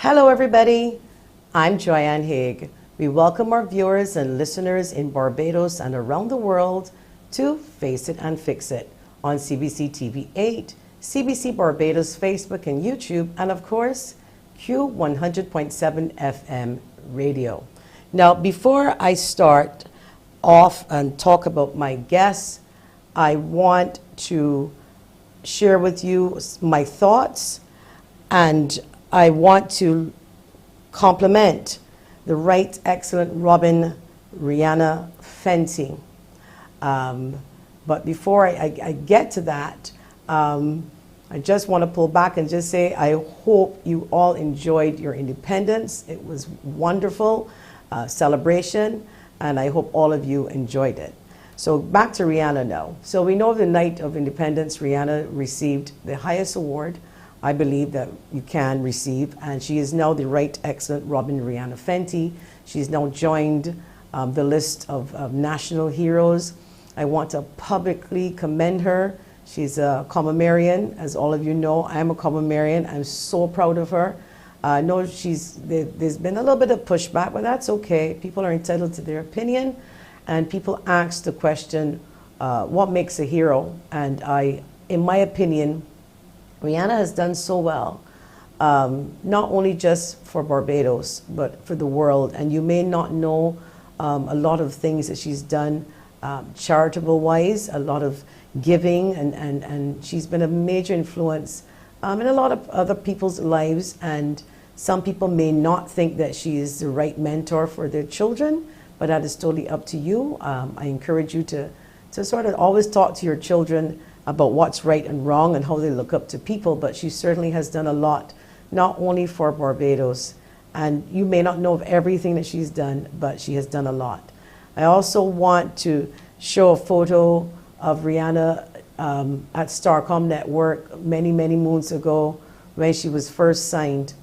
Hello everybody, I'm Joanne Haigh. We welcome our viewers and listeners in Barbados and around the world to Face It and Fix It on CBC TV 8, CBC Barbados Facebook and YouTube, and of course Q100.7 FM radio. Now before I start off and talk about my guests, I want to share with you my thoughts, and I want to compliment the Right Excellent Robin Rihanna Fenty. But before I get to that, I just want to pull back and just say I hope you all enjoyed your independence. It was wonderful celebration, and I hope all of you enjoyed it. So back to Rihanna now. So we know the night of independence, Rihanna received the highest award I believe that you can receive, and she is now the Right Excellent Robin Rihanna Fenty. She's now joined the list of national heroes. I want to publicly commend her. She's a Commonwealthian, as all of you know. I'm a Commonwealthian. I'm so proud of her. I know there's been a little bit of pushback, but that's okay. People are entitled to their opinion, and people ask the question, what makes a hero? And in my opinion, Rihanna has done so well, not only just for Barbados, but for the world. And you may not know a lot of things that she's done charitable-wise, a lot of giving, and she's been a major influence in a lot of other people's lives. And some people may not think that she is the right mentor for their children, but that is totally up to you. I encourage you to sort of always talk to your children about what's right and wrong and how they look up to people, but she certainly has done a lot, not only for Barbados, and you may not know of everything that she's done, but she has done a lot. I also want to show a photo of Rihanna at Starcom Network many moons ago when she was first signed,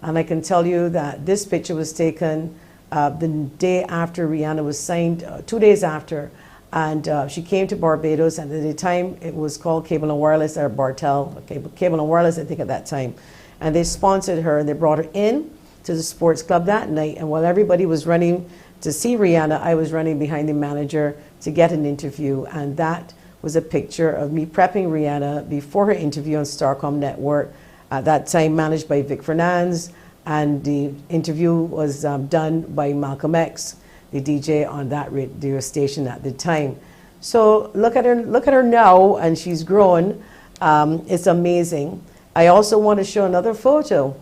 and I can tell you that this picture was taken the day after Rihanna was signed, 2 days after. And she came to Barbados, and at the time it was called Cable and Wireless, or Bartel, Cable and Wireless, I think, at that time. And they sponsored her, and they brought her in to the sports club that night. And while everybody was running to see Rihanna, I was running behind the manager to get an interview. And that was a picture of me prepping Rihanna before her interview on Starcom Network, at that time managed by Vic Fernandez. And the interview was done by Malcolm X, the DJ on that radio station at the time. So look at her now, and she's grown. It's amazing. I also want to show another photo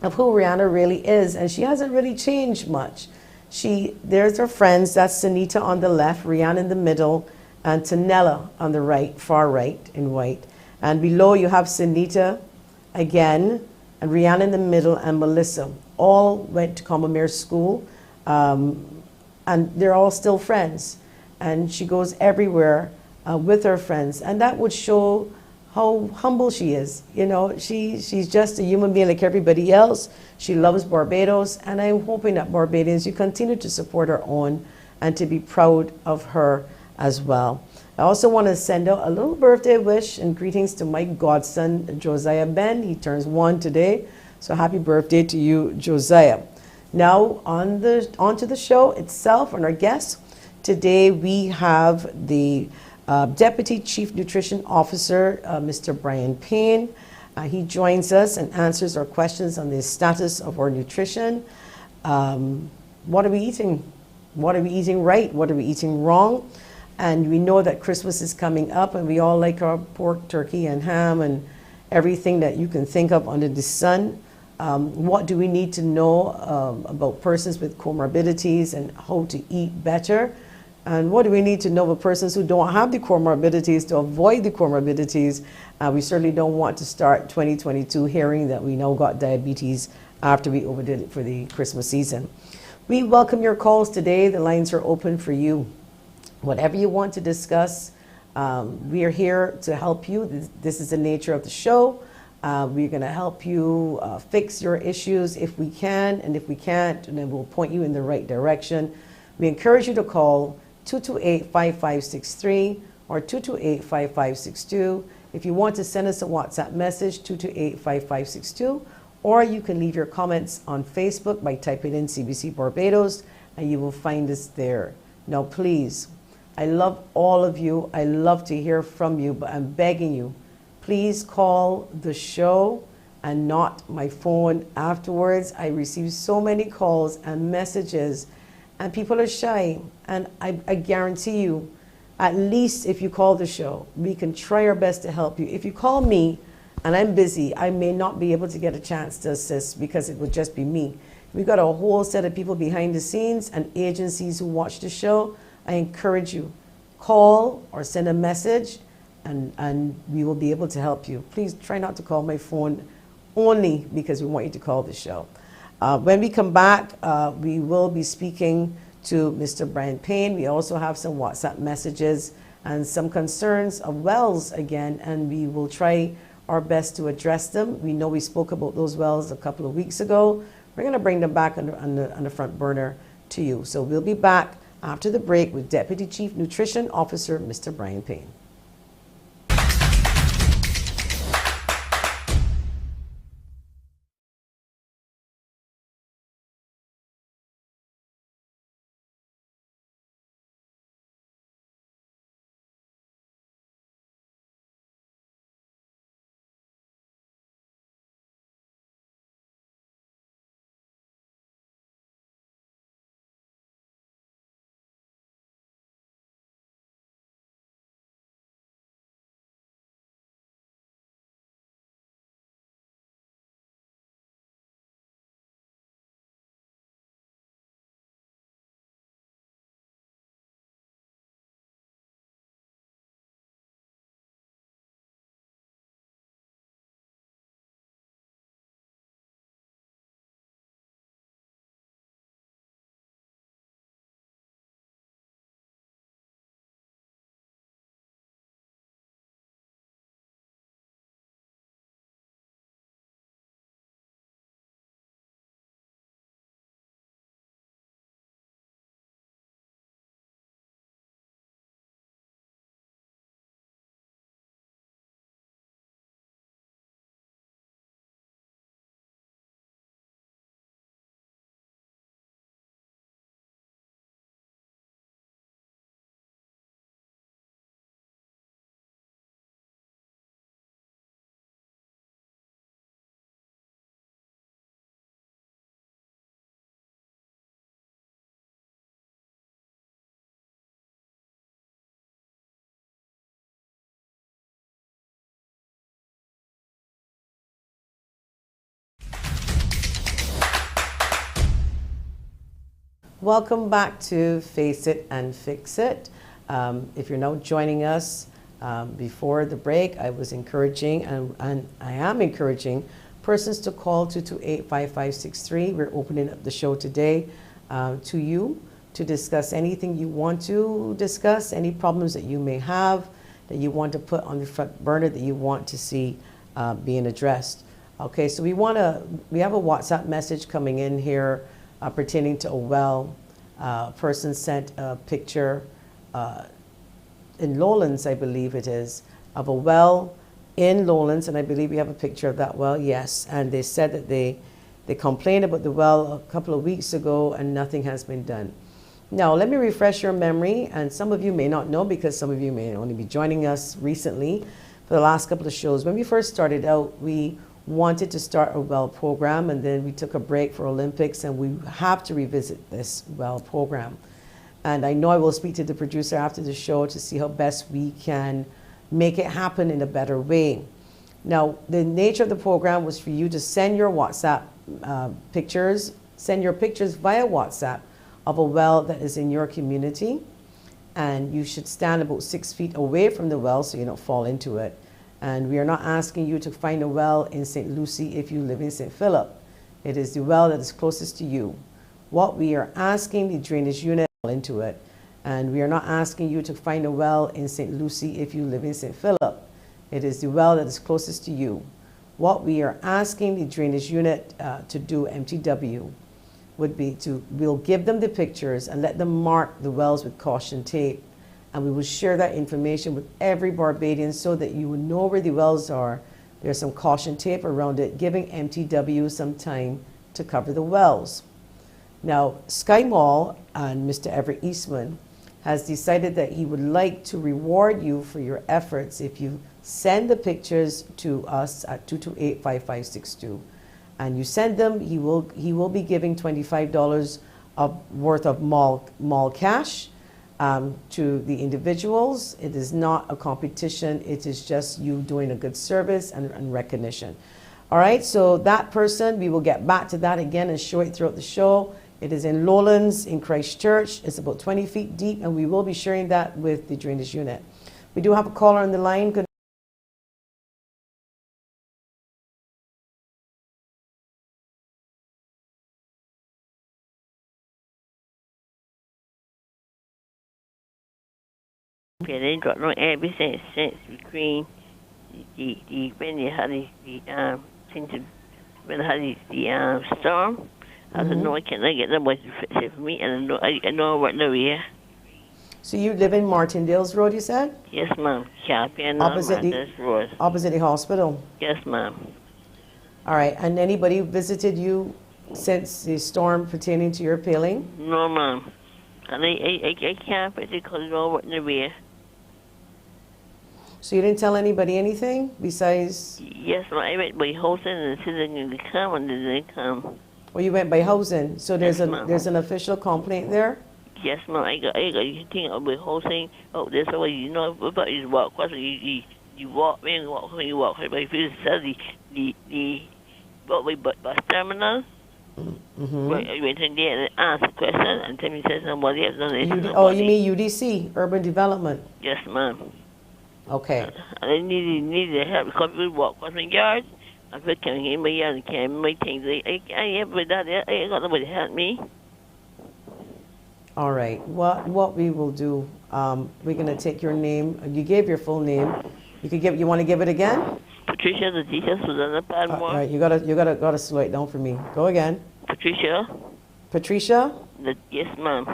of who Rihanna really is, and she hasn't really changed much. There's her friends. That's Sunita on the left, Rihanna in the middle, and Tanella on the right, far right in white. And below you have Sunita again, and Rihanna in the middle, and Melissa. All went to Commonwealth School. And they're all still friends, and she goes everywhere with her friends, and that would show how humble she is. You know, she's just a human being like everybody else. She loves Barbados, and I'm hoping that Barbadians, you continue to support her on and to be proud of her as well. I also want to send out a little birthday wish and greetings to my godson Josiah Ben. He turns 1 today, so happy birthday to you, Josiah. Now onto the show itself and our guests. Today we have the Deputy Chief Nutrition Officer, Mr. Brian Payne. He joins us and answers our questions on the status of our nutrition. What are we eating? What are we eating right? What are we eating wrong? And we know that Christmas is coming up, and we all like our pork, turkey, and ham, and everything that you can think of under the sun. What do we need to know about persons with comorbidities and how to eat better? And what do we need to know about persons who don't have the comorbidities to avoid the comorbidities? We certainly don't want to start 2022 hearing that we now got diabetes after we overdid it for the Christmas season. We welcome your calls today. The lines are open for you. Whatever you want to discuss, we are here to help you. This is the nature of the show. We're going to help you fix your issues if we can, and if we can't, then we'll point you in the right direction. We encourage you to call 228-5563 or 228-5562. If you want to send us a WhatsApp message, 228-5562, or you can leave your comments on Facebook by typing in CBC Barbados, and you will find us there. Now, please, I love all of you. I love to hear from you, but I'm begging you, please call the show and not my phone afterwards. I receive so many calls and messages, and people are shy. And I guarantee you, at least if you call the show, we can try our best to help you. If you call me and I'm busy, I may not be able to get a chance to assist because it would just be me. We've got a whole set of people behind the scenes and agencies who watch the show. I encourage you, call or send a message, and we will be able to help you. Please try not to call my phone only because we want you to call the show. When we come back, we will be speaking to Mr. Brian Payne. We also have some WhatsApp messages and some concerns of wells again, and we will try our best to address them. We know we spoke about those wells a couple of weeks ago. We're going to bring them back on the front burner to you. So we'll be back after the break with Deputy Chief Nutrition Officer, Mr. Brian Payne. Welcome back to Face It and Fix It. If you're now joining us before the break, I was encouraging and I am encouraging persons to call 228-5563. We're opening up the show today to you to discuss anything you want to discuss, any problems that you may have that you want to put on the front burner that you want to see being addressed. Okay, so we have a WhatsApp message coming in here pertaining to a well. Person sent a picture in Lowlands, I believe it is, of a well in Lowlands, and I believe we have a picture of that well, yes. And they said that they complained about the well a couple of weeks ago and nothing has been done. Now, let me refresh your memory, and some of you may not know because some of you may only be joining us recently for the last couple of shows. When we first started out, we wanted to start a well program, and then we took a break for Olympics, and we have to revisit this well program. And I know I will speak to the producer after the show to see how best we can make it happen in a better way. Now, the nature of the program was for you to send your WhatsApp pictures, send your pictures via WhatsApp of a well that is in your community, and you should stand about 6 feet away from the well so you don't fall into it. And we are not asking you to find a well in St. Lucie if you live in St. Philip. It is the well that is closest to you. What we are asking the drainage unit into it. And we are not asking you to find a well in St. Lucie if you live in St. Philip. It is the well that is closest to you. What we are asking the drainage unit to do, MTW, would be we'll give them the pictures and let them mark the wells with caution tape. And we will share that information with every Barbadian so that you will know where the wells are, There's some caution tape around it, giving MTW some time to cover the wells. Now, Sky Mall and Mr. Everett Eastman has decided that he would like to reward you for your efforts if you send the pictures to us at 228-5562. And you send them, he will be giving $25 worth of mall cash to the individuals. It is not a competition. It is just you doing a good service and recognition. All right, so that person, we will get back to that again and show it throughout the show. It is in Lowlands in Christchurch. It's about 20 feet deep, and we will be sharing that with the drainage unit. We do have a caller on the line. Good. Yeah, they got no everything sense between when they had things when they had the storm. I don't know, I can't get nobody to fix it for me, and I know what no here. So you live in Martindale's Road, you said? Yes, ma'am. Champion Opposite the hospital? Yes, ma'am. All right, and anybody visited you since the storm pertaining to your paling? No, ma'am. And I can't fix it because I know what no here. So you didn't tell anybody anything besides? Yes, ma'am. I went by housing and said they're going to come, and they didn't come. Well, you went by housing, so there's Yes, there's an official complaint there? Yes, ma'am. I got you think of the whole thing. Oh, there's a way, you know, about you walk. You walk, when you walk, but if you said the bus terminal, right, I went in there and asked a question, and Timmy says somebody else done it. Oh, you mean UDC, Urban Development? Yes, ma'am. Okay. And I needed help because we walk across my yard. I feel coming in my yard and carrying my things. I got nobody to help me. All right. What we will do, we're gonna take your name. You gave your full name. You want to give it again? Patricia, the teacher, Susanna Padmore. All right. You gotta slow it down for me. Go again. Patricia. Patricia. Yes, ma'am.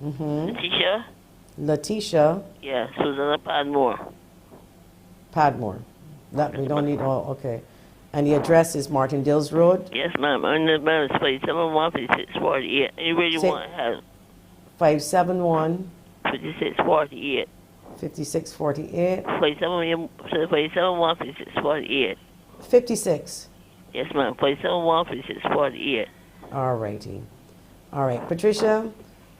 Letitia. Letitia. Yeah, Susanna Padmore. Padmore. That we don't need. Oh, okay. And the address is Martindale's Road. Yes, ma'am. And the man is 571 5648. You really want to have 571 5648. 5648. 571 5648. 56. Yes, ma'am. 571 5648. All righty. All right, Patricia.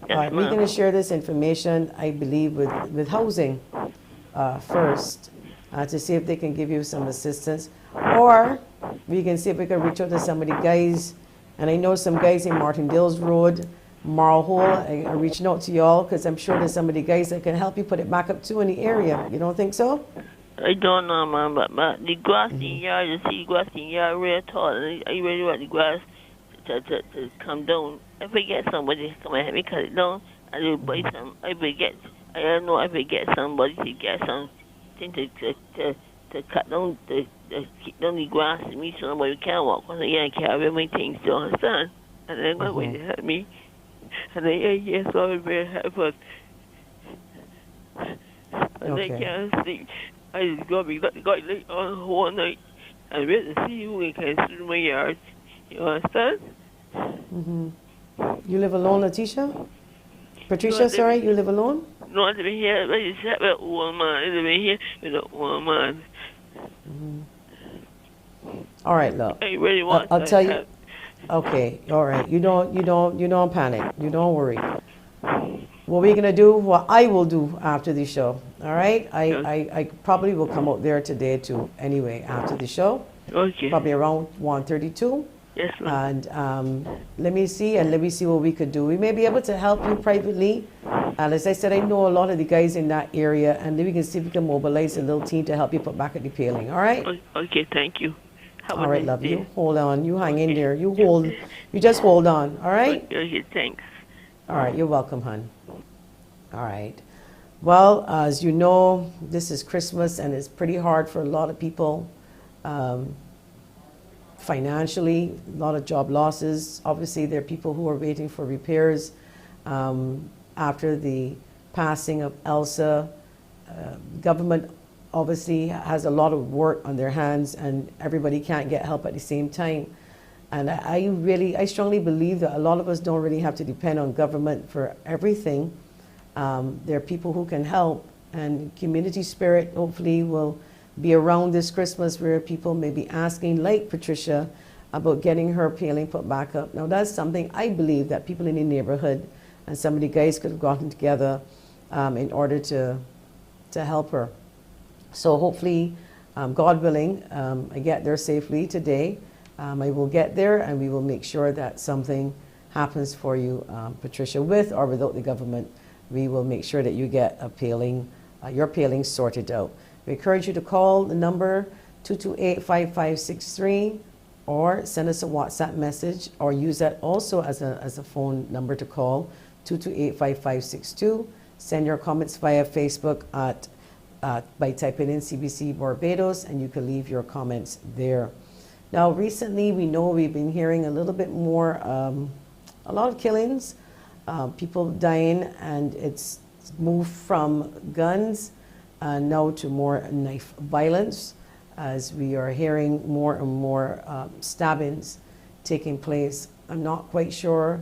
Yes, all right, we're going to share this information, I believe, with housing first to see if they can give you some assistance. Or we can see if we can reach out to some of the guys. And I know some guys in Martindale's Road, Marlhole, are reaching out to y'all because I'm sure there's some of the guys that can help you put it back up too in the area. You don't think so? I don't know, ma'am, but the grass in the yard, you see grass in the yard real tall. And I really want the grass to come down. If I get somebody to come and help me cut it down, I will buy some. I don't know if I get somebody to get something to cut down to keep down the grass and me so nobody can walk because I can't carry my things to understand. And they're going to help me. And yes, I was very helpful. And I can't sleep. I just got late on the whole night. I went to see who can through my yard. You understand? You live alone, Letitia? Patricia, sorry, you live alone? No, I live here. I just have an old man. I live here with an old man. All right, look. I really want I'll to tell help. you. Okay, all right. You don't panic. You don't worry. What we're gonna do, what I will do after the show. All right. I probably will come out there today too. Anyway, after the show. Okay. Probably around 1:32. Yes, ma'am. And let me see what we could do. We may be able to help you privately. And as I said, I know a lot of the guys in that area, and then we can see if we can mobilize a little team to help you put back at the paling. All right? Okay, thank you. All right, love you. Hold on. You hang in there. You just hold on. All right? Okay, thanks. All right, you're welcome, hon. All right. Well, as you know, this is Christmas, and it's pretty hard for a lot of people. Financially, a lot of job losses. Obviously, there are people who are waiting for repairs after the passing of Elsa. Government obviously has a lot of work on their hands, and everybody can't get help at the same time. And I strongly believe that a lot of us don't really have to depend on government for everything. There are people who can help, and community spirit hopefully will be around this Christmas, where people may be asking, like Patricia, about getting her paling put back up. Now that's something I believe that people in the neighborhood and some of the guys could have gotten together in order to help her. So hopefully, God willing, I get there safely today. I will get there, and we will make sure that something happens for you, Patricia, with or without the government. We will make sure that you get a paling, your paling sorted out. We encourage you to call the number 228-5563, or send us a WhatsApp message, or use that also as a phone number to call, 228-5562. Send your comments via Facebook by typing in CBC Barbados, and you can leave your comments there. Now, recently, we know we've been hearing a little bit more, a lot of killings, people dying, and it's moved from guns now to more knife violence, as we are hearing more and more stabbings taking place. I'm not quite sure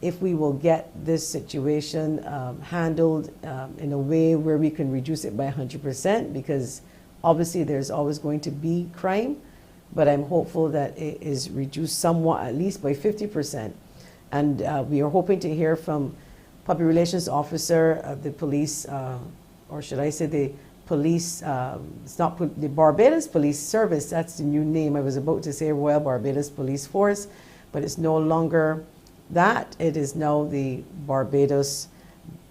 if we will get this situation handled in a way where we can reduce it by 100%, because obviously there's always going to be crime. But I'm hopeful that it is reduced somewhat, at least by 50%. And we are hoping to hear from Public Relations Officer of the police, or should I say the police, it's not the Barbados Police Service, that's the new name. I was about to say Royal Barbados Police Force, but it's no longer that. It is now the Barbados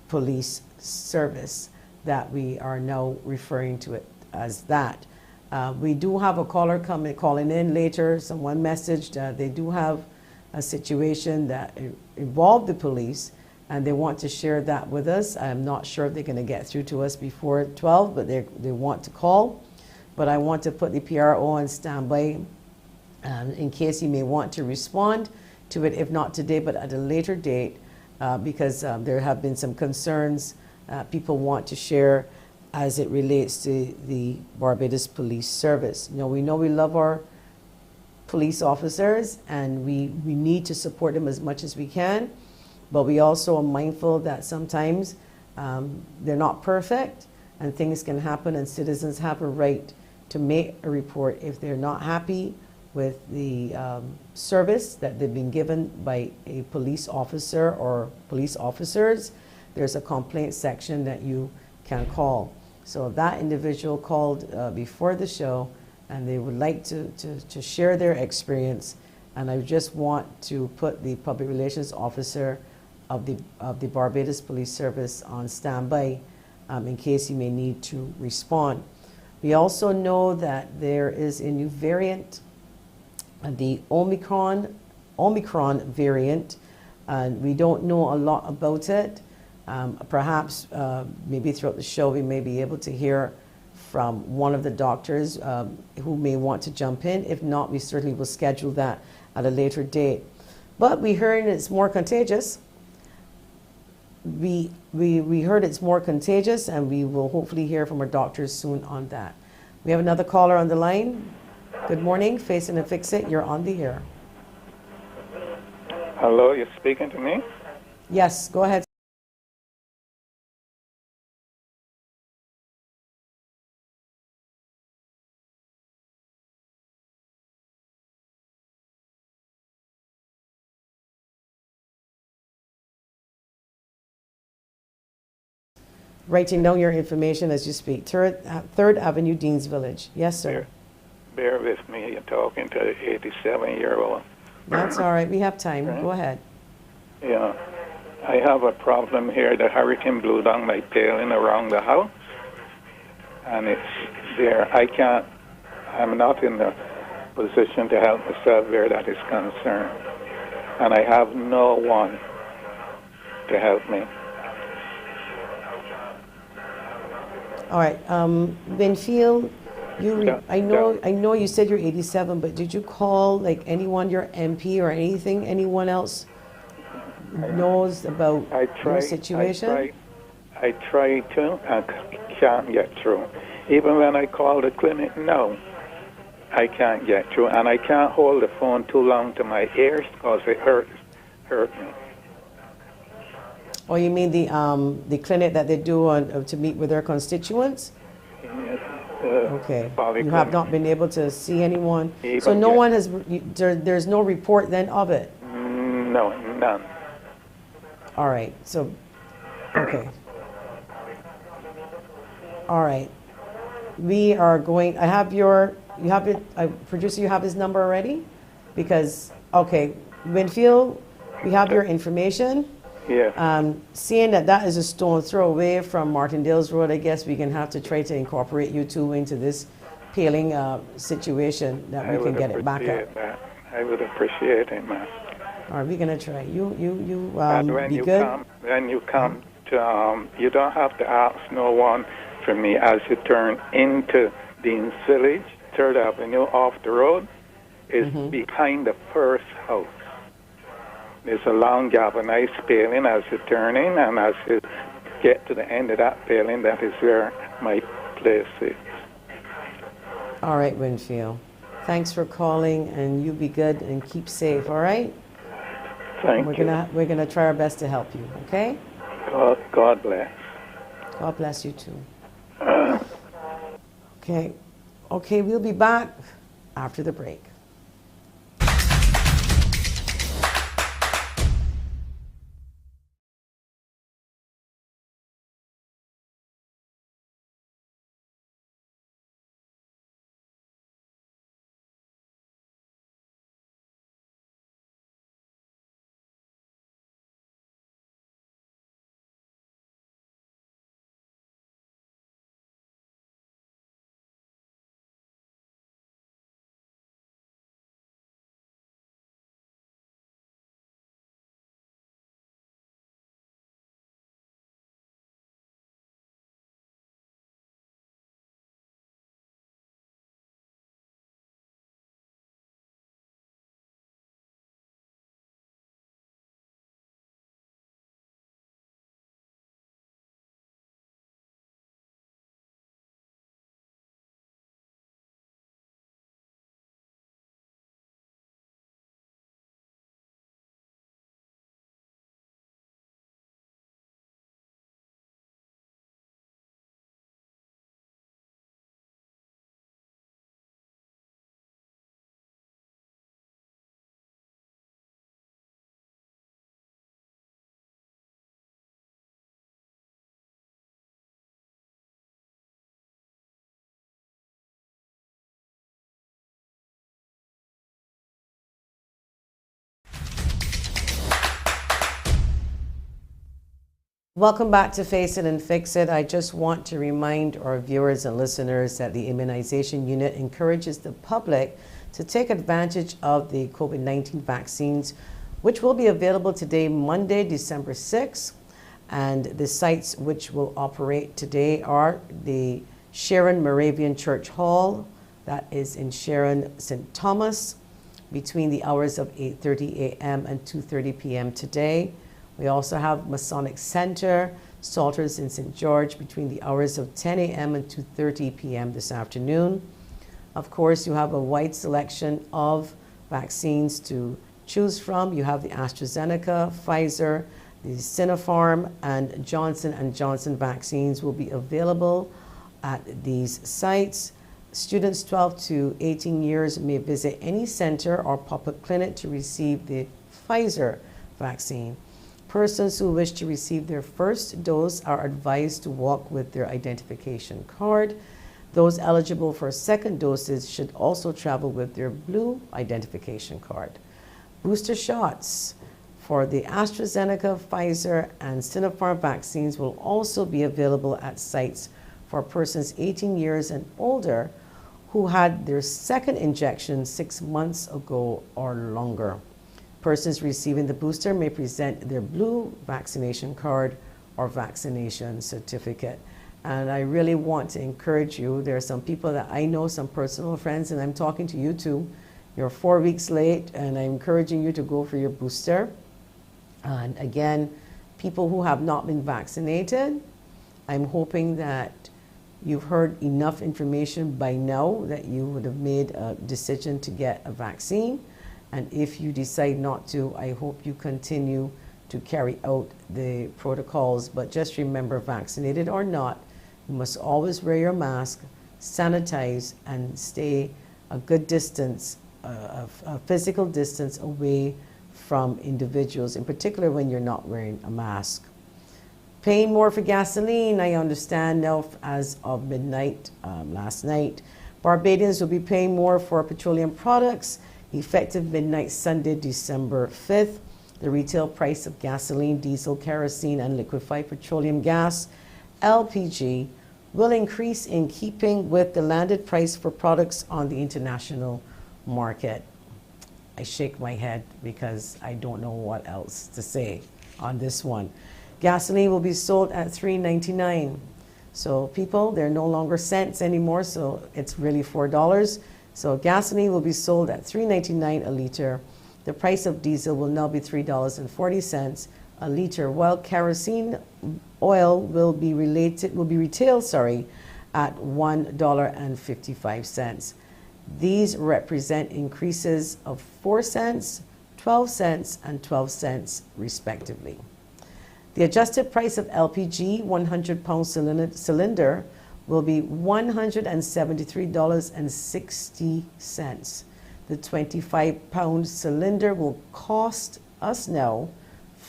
Police Service that we are now referring to it as that. We do have a caller calling in later. Someone messaged they do have a situation that involved the police, and they want to share that with us. I'm not sure if they're going to get through to us before 12, but they want to call. But I want to put the PRO on standby in case he may want to respond to it, if not today, but at a later date, because there have been some concerns people want to share as it relates to the Barbados Police Service. You know we love our police officers, and we need to support them as much as we can, but we also are mindful that sometimes they're not perfect, and things can happen, and citizens have a right to make a report if they're not happy with the service that they've been given by a police officer or police officers. There's a complaint section that you can call. So that individual called before the show, and they would like to share their experience. And I just want to put the Public Relations Officer of the Barbados Police Service on standby in case he may need to respond. We also know that there is a new variant, the Omicron variant, and we don't know a lot about it. Perhaps maybe throughout the show we may be able to hear from one of the doctors who may want to jump in. If not, we certainly will schedule that at a later date. But we heard it's more contagious. We heard it's more contagious, and we will hopefully hear from our doctors soon on that. We have another caller on the line. Good morning, Face It and Fix It. You're on the air. Hello, you're speaking to me? Yes, go ahead. Writing down your information as you speak. 3rd Avenue, Dean's Village. Yes, sir. Bear with me. You're talking to an 87-year-old. That's all right. We have time. Right. Go ahead. Yeah. I have a problem here. The hurricane blew down my paling around the house, and it's there. I'm not in the position to help myself where that is concerned, and I have no one to help me. All right, Winfield, I know you said you're 87, but did you call like anyone, your MP or anything, anyone else knows about your situation? I tried to, can't get through. Even when I call the clinic now, I can't get through, and I can't hold the phone too long to my ears because it hurt me. Or you mean the clinic that they do to meet with their constituents? Yes, Okay. You polyclinic. have not been able to see anyone? Even So no yet. one has, there's no report then of it? No, none. All right, so, okay. All right. We are going, I have your, you have it, producer, you have his number already? Because, okay, Winfield, we have your information. Yeah. Seeing that is a stone throw away from Martindale's Road, I guess we can have to try to incorporate you two into this paling situation that we can get it back up. That. I would appreciate it, man. All right, we're gonna try. You And when be you good. come to, you don't have to ask no one for me as you turn into Dean's Village, 3rd Avenue off the road, is behind the first house. There's a long galvanized paling as you turn in, and as you get to the end of that paling, that is where my place is. All right, Winfield. Thanks for calling, and you be good and keep safe. All right. Thank you. We're gonna try our best to help you. Okay. God bless. God bless you too. Okay. Okay, we'll be back after the break. Welcome back to Face It and Fix It. I just want to remind our viewers and listeners that the immunization unit encourages the public to take advantage of the COVID-19 vaccines, which will be available today, Monday, December 6th. And the sites which will operate today are the Sharon Moravian Church Hall, that is in Sharon, St. Thomas, between the hours of 8:30 a.m. and 2:30 p.m. today. We also have Masonic Center, Salters in St. George, between the hours of 10 a.m. and 2:30 p.m. this afternoon. Of course, you have a wide selection of vaccines to choose from. You have the AstraZeneca, Pfizer, the Sinopharm, and Johnson & Johnson vaccines will be available at these sites. Students 12 to 18 years may visit any center or pop-up clinic to receive the Pfizer vaccine. Persons who wish to receive their first dose are advised to walk with their identification card. Those eligible for second doses should also travel with their blue identification card. Booster shots for the AstraZeneca, Pfizer, and Sinopharm vaccines will also be available at sites for persons 18 years and older who had their second injection 6 months ago or longer. Persons receiving the booster may present their blue vaccination card or vaccination certificate. And I really want to encourage you. There are some people that I know, some personal friends, and I'm talking to you too. You're 4 weeks late, and I'm encouraging you to go for your booster. And again, people who have not been vaccinated, I'm hoping that you've heard enough information by now that you would have made a decision to get a vaccine. And if you decide not to, I hope you continue to carry out the protocols. But just remember, vaccinated or not, you must always wear your mask, sanitize, and stay a good distance, a physical distance away from individuals, in particular when you're not wearing a mask. Paying more for gasoline, I understand now as of midnight last night. Barbadians will be paying more for petroleum products effective midnight Sunday, December 5th. The retail price of gasoline, diesel, kerosene, and liquefied petroleum gas, LPG, will increase in keeping with the landed price for products on the international market. I shake my head because I don't know what else to say on this one. Gasoline will be sold at $3.99. So people, they're no longer cents anymore, so it's really $4. So gasoline will be sold at $3.99 a liter. The price of diesel will now be $3.40 a liter, while kerosene oil will be retailed at $1.55. These represent increases of 4 cents, 12 cents, and 12 cents respectively. The adjusted price of LPG 100-pound cylinder will be $173.60. The 25-pound cylinder will cost us now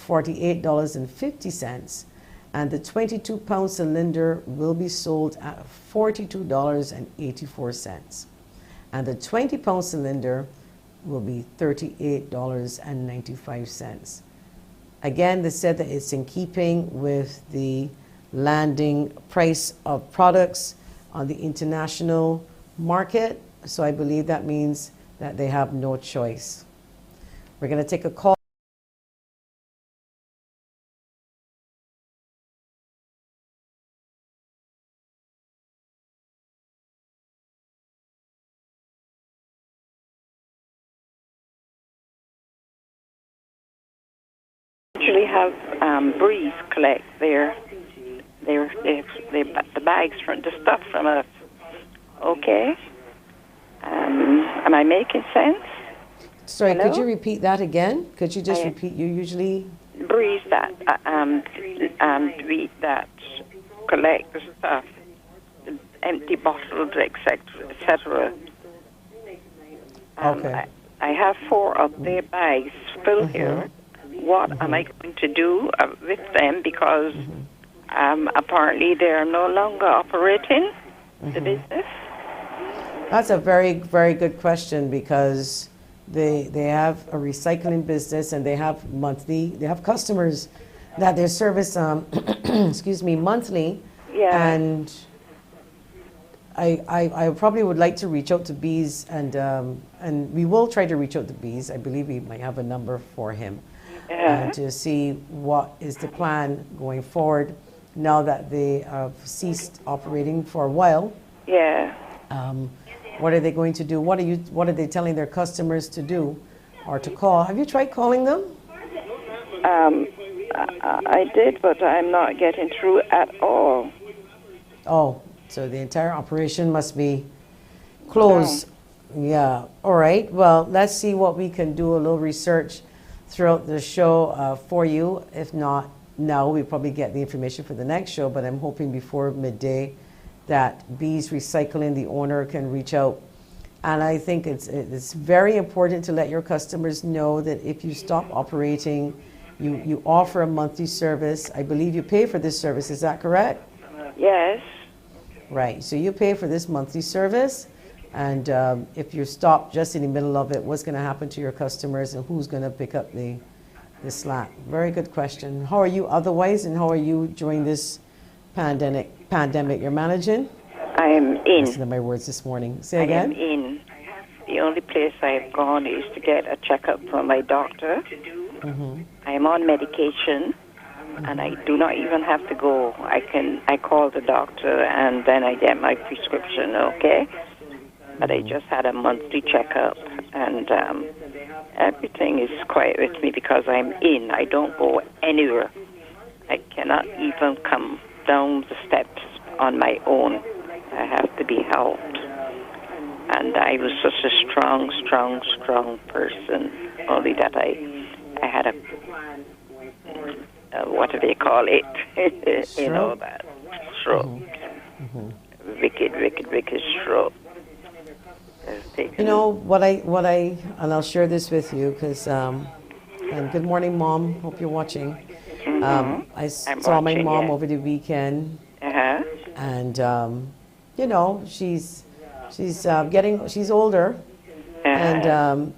$48.50, and the 22-pound cylinder will be sold at $42.84. And the 20-pound cylinder will be $38.95. Again, they said that it's in keeping with the landing price of products on the international market. So I believe that means that they have no choice. We're going to take a call. Actually have Breeze collect the bags from the stuff from us. Okay. Am I making sense? Sorry, Hello? Could you repeat that again? Could you just repeat? You usually Breeze that collect the stuff, the empty bottles, etc. Okay. I have 4 of their bags filled here. What am I going to do with them? Because apparently they are no longer operating the business. That's a very, very good question, because they have a recycling business and they have customers that they service monthly. Yeah. And I probably would like to reach out to Bees, and we will try to reach out to Bees. I believe we might have a number for him. To see what is the plan going forward now that they have ceased operating for a while. Yeah. What are they going to do? What are they telling their customers to do or to call? Have you tried calling them? I did, but I'm not getting through at all. Oh, so the entire operation must be closed. Yeah. All right. Well, let's see what we can do. A little research throughout the show for you. If not now, we probably get the information for the next show, but I'm hoping before midday that Bees Recycling, the owner, can reach out. And I think it's very important to let your customers know that if you stop operating, you offer a monthly service. I believe you pay for this service, is that correct? Yes. Right, so you pay for this monthly service, and if you stop just in the middle of it, what's going to happen to your customers and who's going to pick up the slack? Very good question. How are you otherwise, and how are you during this pandemic you're managing? I am in. Listen to my words this morning. Say again. I am in. The only place I've gone is to get a checkup from my doctor. I am on medication, and I do not even have to go. I call the doctor, and then I get my prescription, okay? But I just had a monthly checkup, and everything is quiet with me because I'm in. I don't go anywhere. I cannot even come down the steps on my own. I have to be helped. And I was such a strong person. Only that I had a, what do they call it? You know, that stroke. Wicked stroke. You know, what I, and I'll share this with you because, and good morning, Mom. Hope you're watching. I saw my mom over the weekend, and you know, she's older, and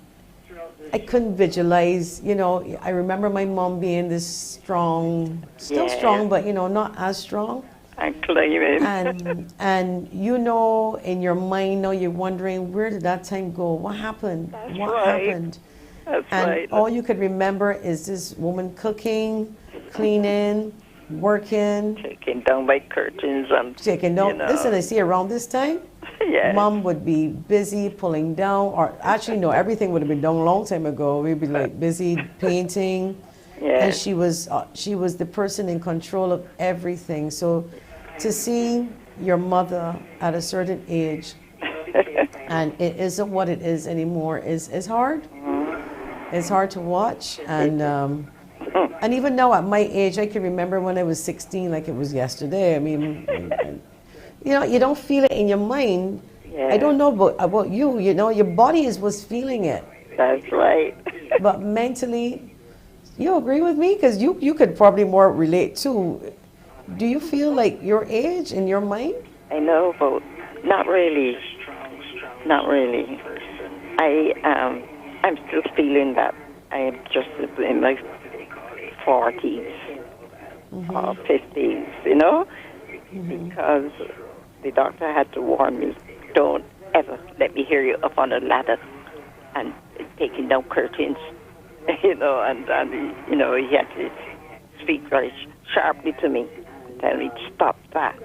I couldn't visualize. You know, I remember my mom being this strong, still strong, but you know, not as strong. And you know, in your mind now, you're wondering, where did that time go? What happened? What happened? And all you could remember is this woman cooking, cleaning, working, taking down my curtains and taking down. You know. Listen, I see around this time, Mom would be busy pulling down, or actually no, everything would have been done a long time ago. We'd be like busy painting, and she was the person in control of everything. So to see your mother at a certain age, and it isn't what it is anymore, is hard. It's hard to watch, and even now at my age, I can remember when I was 16 like it was yesterday. I mean, you know, you don't feel it in your mind. I don't know about you. You know, your body was feeling it. That's right. But mentally, you agree with me? Because you could probably more relate too. Do you feel like your age in your mind? I know, but not really. Not really. I'm still feeling that I am just in my 40s or 50s, you know, because the doctor had to warn me, don't ever let me hear you up on a ladder and taking down curtains, you know, and you know, he had to speak very sharply to me, tell me, stop that,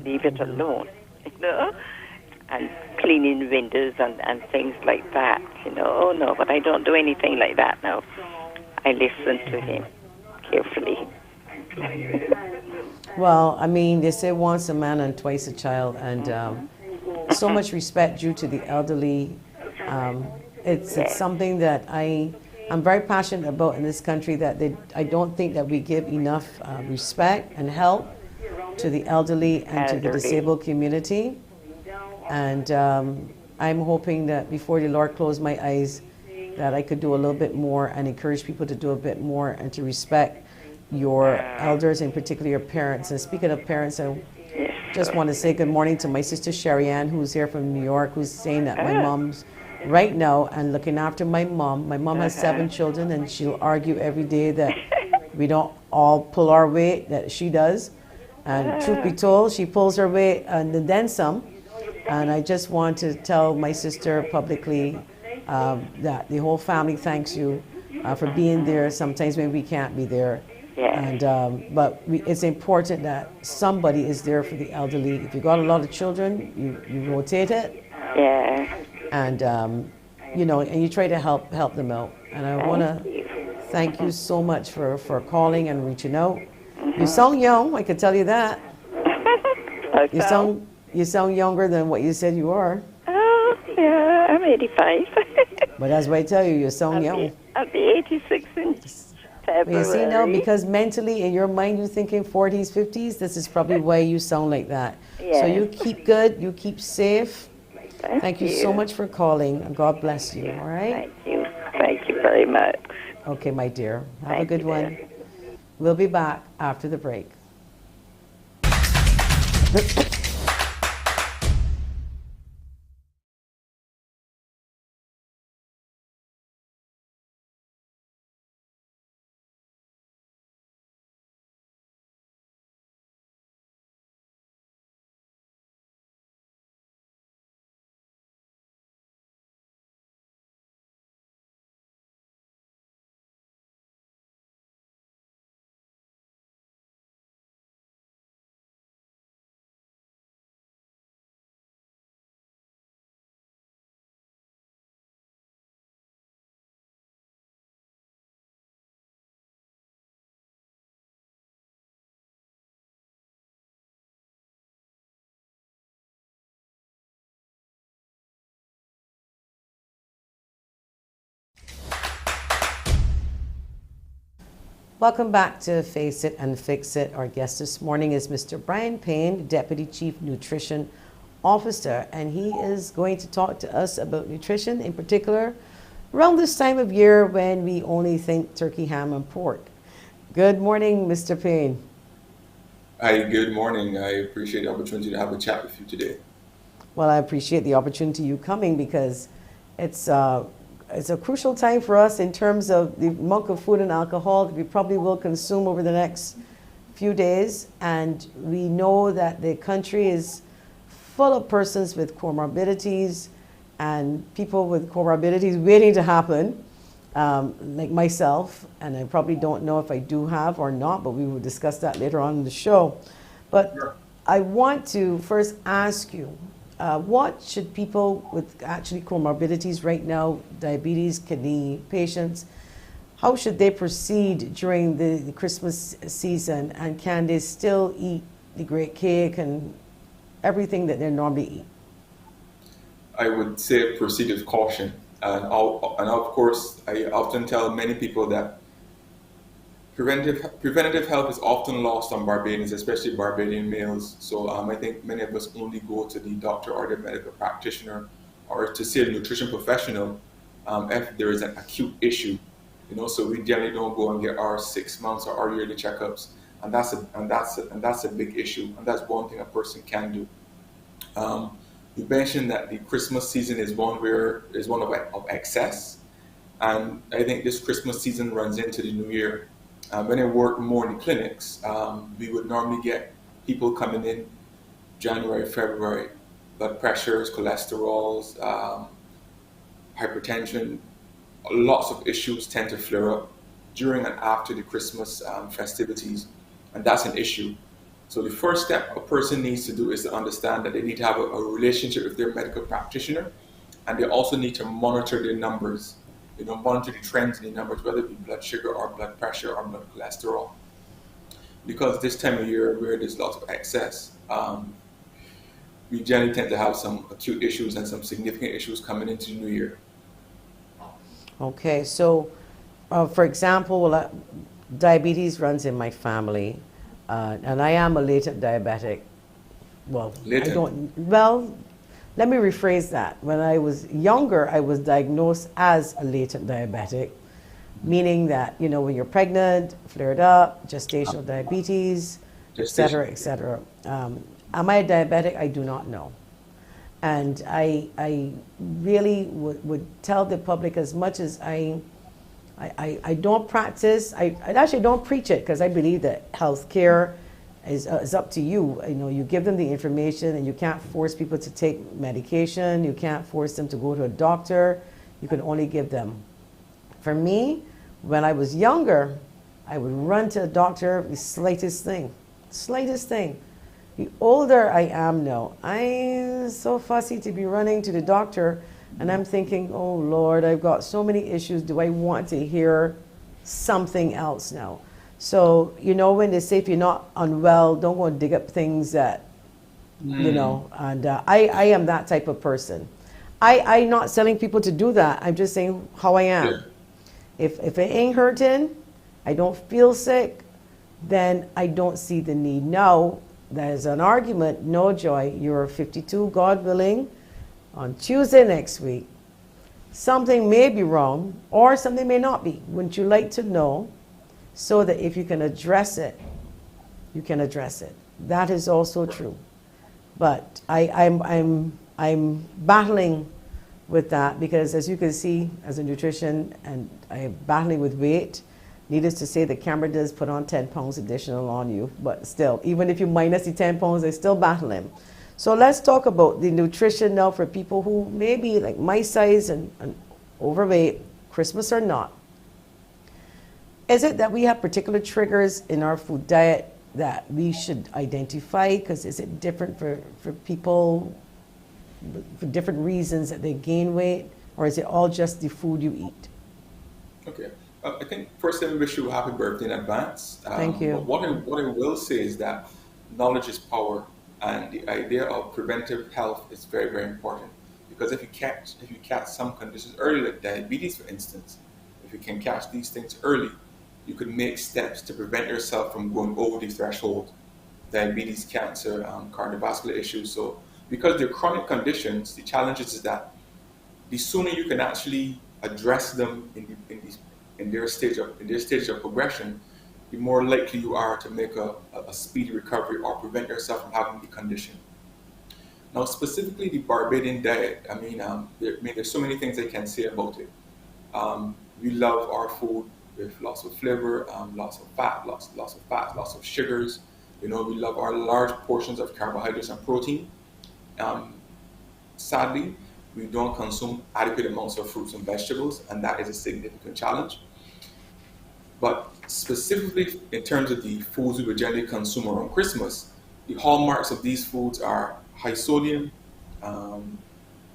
leave it alone, you know, and cleaning windows and things like that, you know. Oh, no, but I don't do anything like that now. I listen to him carefully. Well, I mean, they say once a man and twice a child, and so much respect due to the elderly. It's something that I'm very passionate about in this country, that I don't think that we give enough respect and help to the elderly and to the disabled community. And I'm hoping that before the Lord closed my eyes, that I could do a little bit more and encourage people to do a bit more and to respect your elders, and particularly your parents. And speaking of parents, I just want to say good morning to my sister Sherry Ann, who's here from New York, who's saying that my mom's right now and looking after my mom. My mom has 7 children, and she'll argue every day that we don't all pull our weight, that she does. And truth be told, she pulls her weight and then some. And I just want to tell my sister publicly that the whole family thanks you for being there sometimes when we can't be there. And but it's important that somebody is there for the elderly. If you got a lot of children, you rotate it. And you know, and you try to help them out. And I want to thank you so much for calling and reaching out. You sound young, I can tell you that. You sound younger than what you said you are. Oh, yeah, I'm 85. But that's why I tell you sound young. I'll be 86 in February. You see now, because mentally in your mind you're thinking 40s, 50s, this is probably why you sound like that. So you keep good, you keep safe. Thank you so much for calling, and God bless you, all right? Thank you very much. Okay, my dear. Have a good one. We'll be back after the break. Welcome back to Face It and Fix It. Our guest this morning is Mr. Brian Payne, Deputy Chief Nutrition Officer, and he is going to talk to us about nutrition, in particular around this time of year when we only think turkey, ham, and pork. Good morning, Mr. Payne. Hi, good morning. I appreciate the opportunity to have a chat with you today. Well, I appreciate the opportunity you coming because it's a crucial time for us in terms of the amount of food and alcohol that we probably will consume over the next few days. And we know that the country is full of persons with comorbidities and people with comorbidities waiting to happen, like myself. And I probably don't know if I do have or not, but we will discuss that later on in the show. But Sure. I want to first ask you, what should people with actually comorbidities right now, diabetes, kidney patients, how should they proceed during the Christmas season? And can they still eat the great cake and everything that they normally eat? I would say proceed with caution. And of course, I often tell many people that preventative health is often lost on Barbadians, especially Barbadian males. So I think many of us only go to the doctor or the medical practitioner or to see a nutrition professional if there is an acute issue. So we generally don't go and get our 6 months or our yearly checkups, and that's a big issue, and that's one thing a person can do. You mentioned that the Christmas season is one of excess, and I think this Christmas season runs into the new year. When I work more in the clinics, we would normally get people coming in January, February, blood pressures, cholesterols, hypertension. Lots of issues tend to flare up during and after the Christmas festivities, and that's an issue. So the first step a person needs to do is to understand that they need to have a relationship with their medical practitioner, and they also need to monitor their numbers. Monitor the trends in the numbers, whether it be blood sugar or blood pressure or blood cholesterol. Because this time of year where there's lots of excess, we generally tend to have some acute issues and some significant issues coming into the new year. Okay, so for example, diabetes runs in my family, and I am a latent diabetic. Let me rephrase that. When I was younger, I was diagnosed as a latent diabetic, meaning that, when you're pregnant, flared up, gestational diabetes, et cetera, et cetera. Am I a diabetic? I do not know. And I really would tell the public, as much as I don't practice, I actually don't preach it, because I believe that healthcare is up to you. You give them the information, and you can't force people to take medication. You can't force them to go to a doctor. You can only give them. For me, when I was younger, I would run to a doctor, the slightest thing. The older I am now, I'm so fussy to be running to the doctor, and I'm thinking, oh Lord, I've got so many issues. Do I want to hear something else now? So, when they say if you're not unwell, don't go and dig up things that, and I am that type of person. I'm not telling people to do that. I'm just saying how I am. Yeah. If it ain't hurting, I don't feel sick, then I don't see the need. Now, there's an argument, no, Joy, you're 52, God willing, on Tuesday next week. Something may be wrong, or something may not be. Wouldn't you like to know? So that if you can address it, you can address it. That is also true. But I'm battling with that, because as you can see, as a nutrition, and I am battling with weight. Needless to say, the camera does put on 10 pounds additional on you, but still, even if you minus the 10 pounds, I still battling. So let's talk about the nutrition now for people who may be like my size and overweight, Christmas or not. Is it that we have particular triggers in our food diet that we should identify? Because is it different for people for different reasons that they gain weight? Or is it all just the food you eat? Okay. I think first let me wish you a happy birthday in advance. Thank you. But what I will say is that knowledge is power, and the idea of preventive health is very, very important. Because if you catch some conditions early, like diabetes, for instance, if you can catch these things early, you could make steps to prevent yourself from going over the threshold: diabetes, cancer, cardiovascular issues. So because they're chronic conditions, the challenge is that the sooner you can actually address them in their stage of progression, the more likely you are to make a speedy recovery or prevent yourself from having the condition. Now, specifically the Barbadian diet, there's so many things I can say about it. We love our food with lots of flavor, lots of fat, lots of sugars. We love our large portions of carbohydrates and protein. Sadly, we don't consume adequate amounts of fruits and vegetables, and that is a significant challenge. But specifically in terms of the foods we would generally consume around Christmas, the hallmarks of these foods are high sodium, the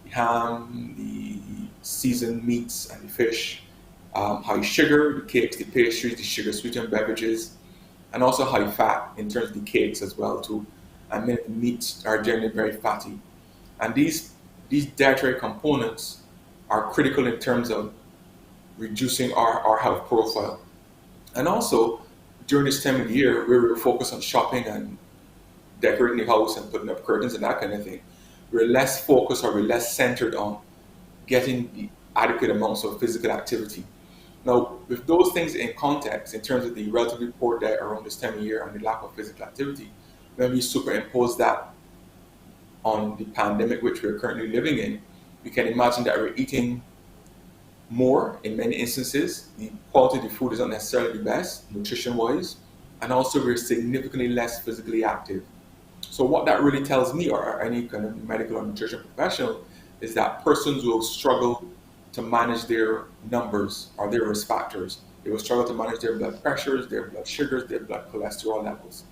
ham, the seasoned meats and the fish, high sugar, the cakes, the pastries, the sugar sweetened beverages, and also high fat in terms of the cakes as well too. And many of the meats are generally very fatty. And these dietary components are critical in terms of reducing our health profile. And also, during this time of the year, where we're focused on shopping and decorating the house and putting up curtains and that kind of thing, we're less focused or we're less centered on getting the adequate amounts of physical activity. Now, with those things in context, in terms of the relatively poor diet around this time of year and the lack of physical activity, when we superimpose that on the pandemic which we're currently living in, we can imagine that we're eating more in many instances. The quality of the food is not necessarily the best, nutrition-wise, and also we're significantly less physically active. So what that really tells me, or any kind of medical or nutrition professional, is that persons will struggle to manage their numbers or their risk factors. They will struggle to manage their blood pressures, their blood sugars, their blood cholesterol levels.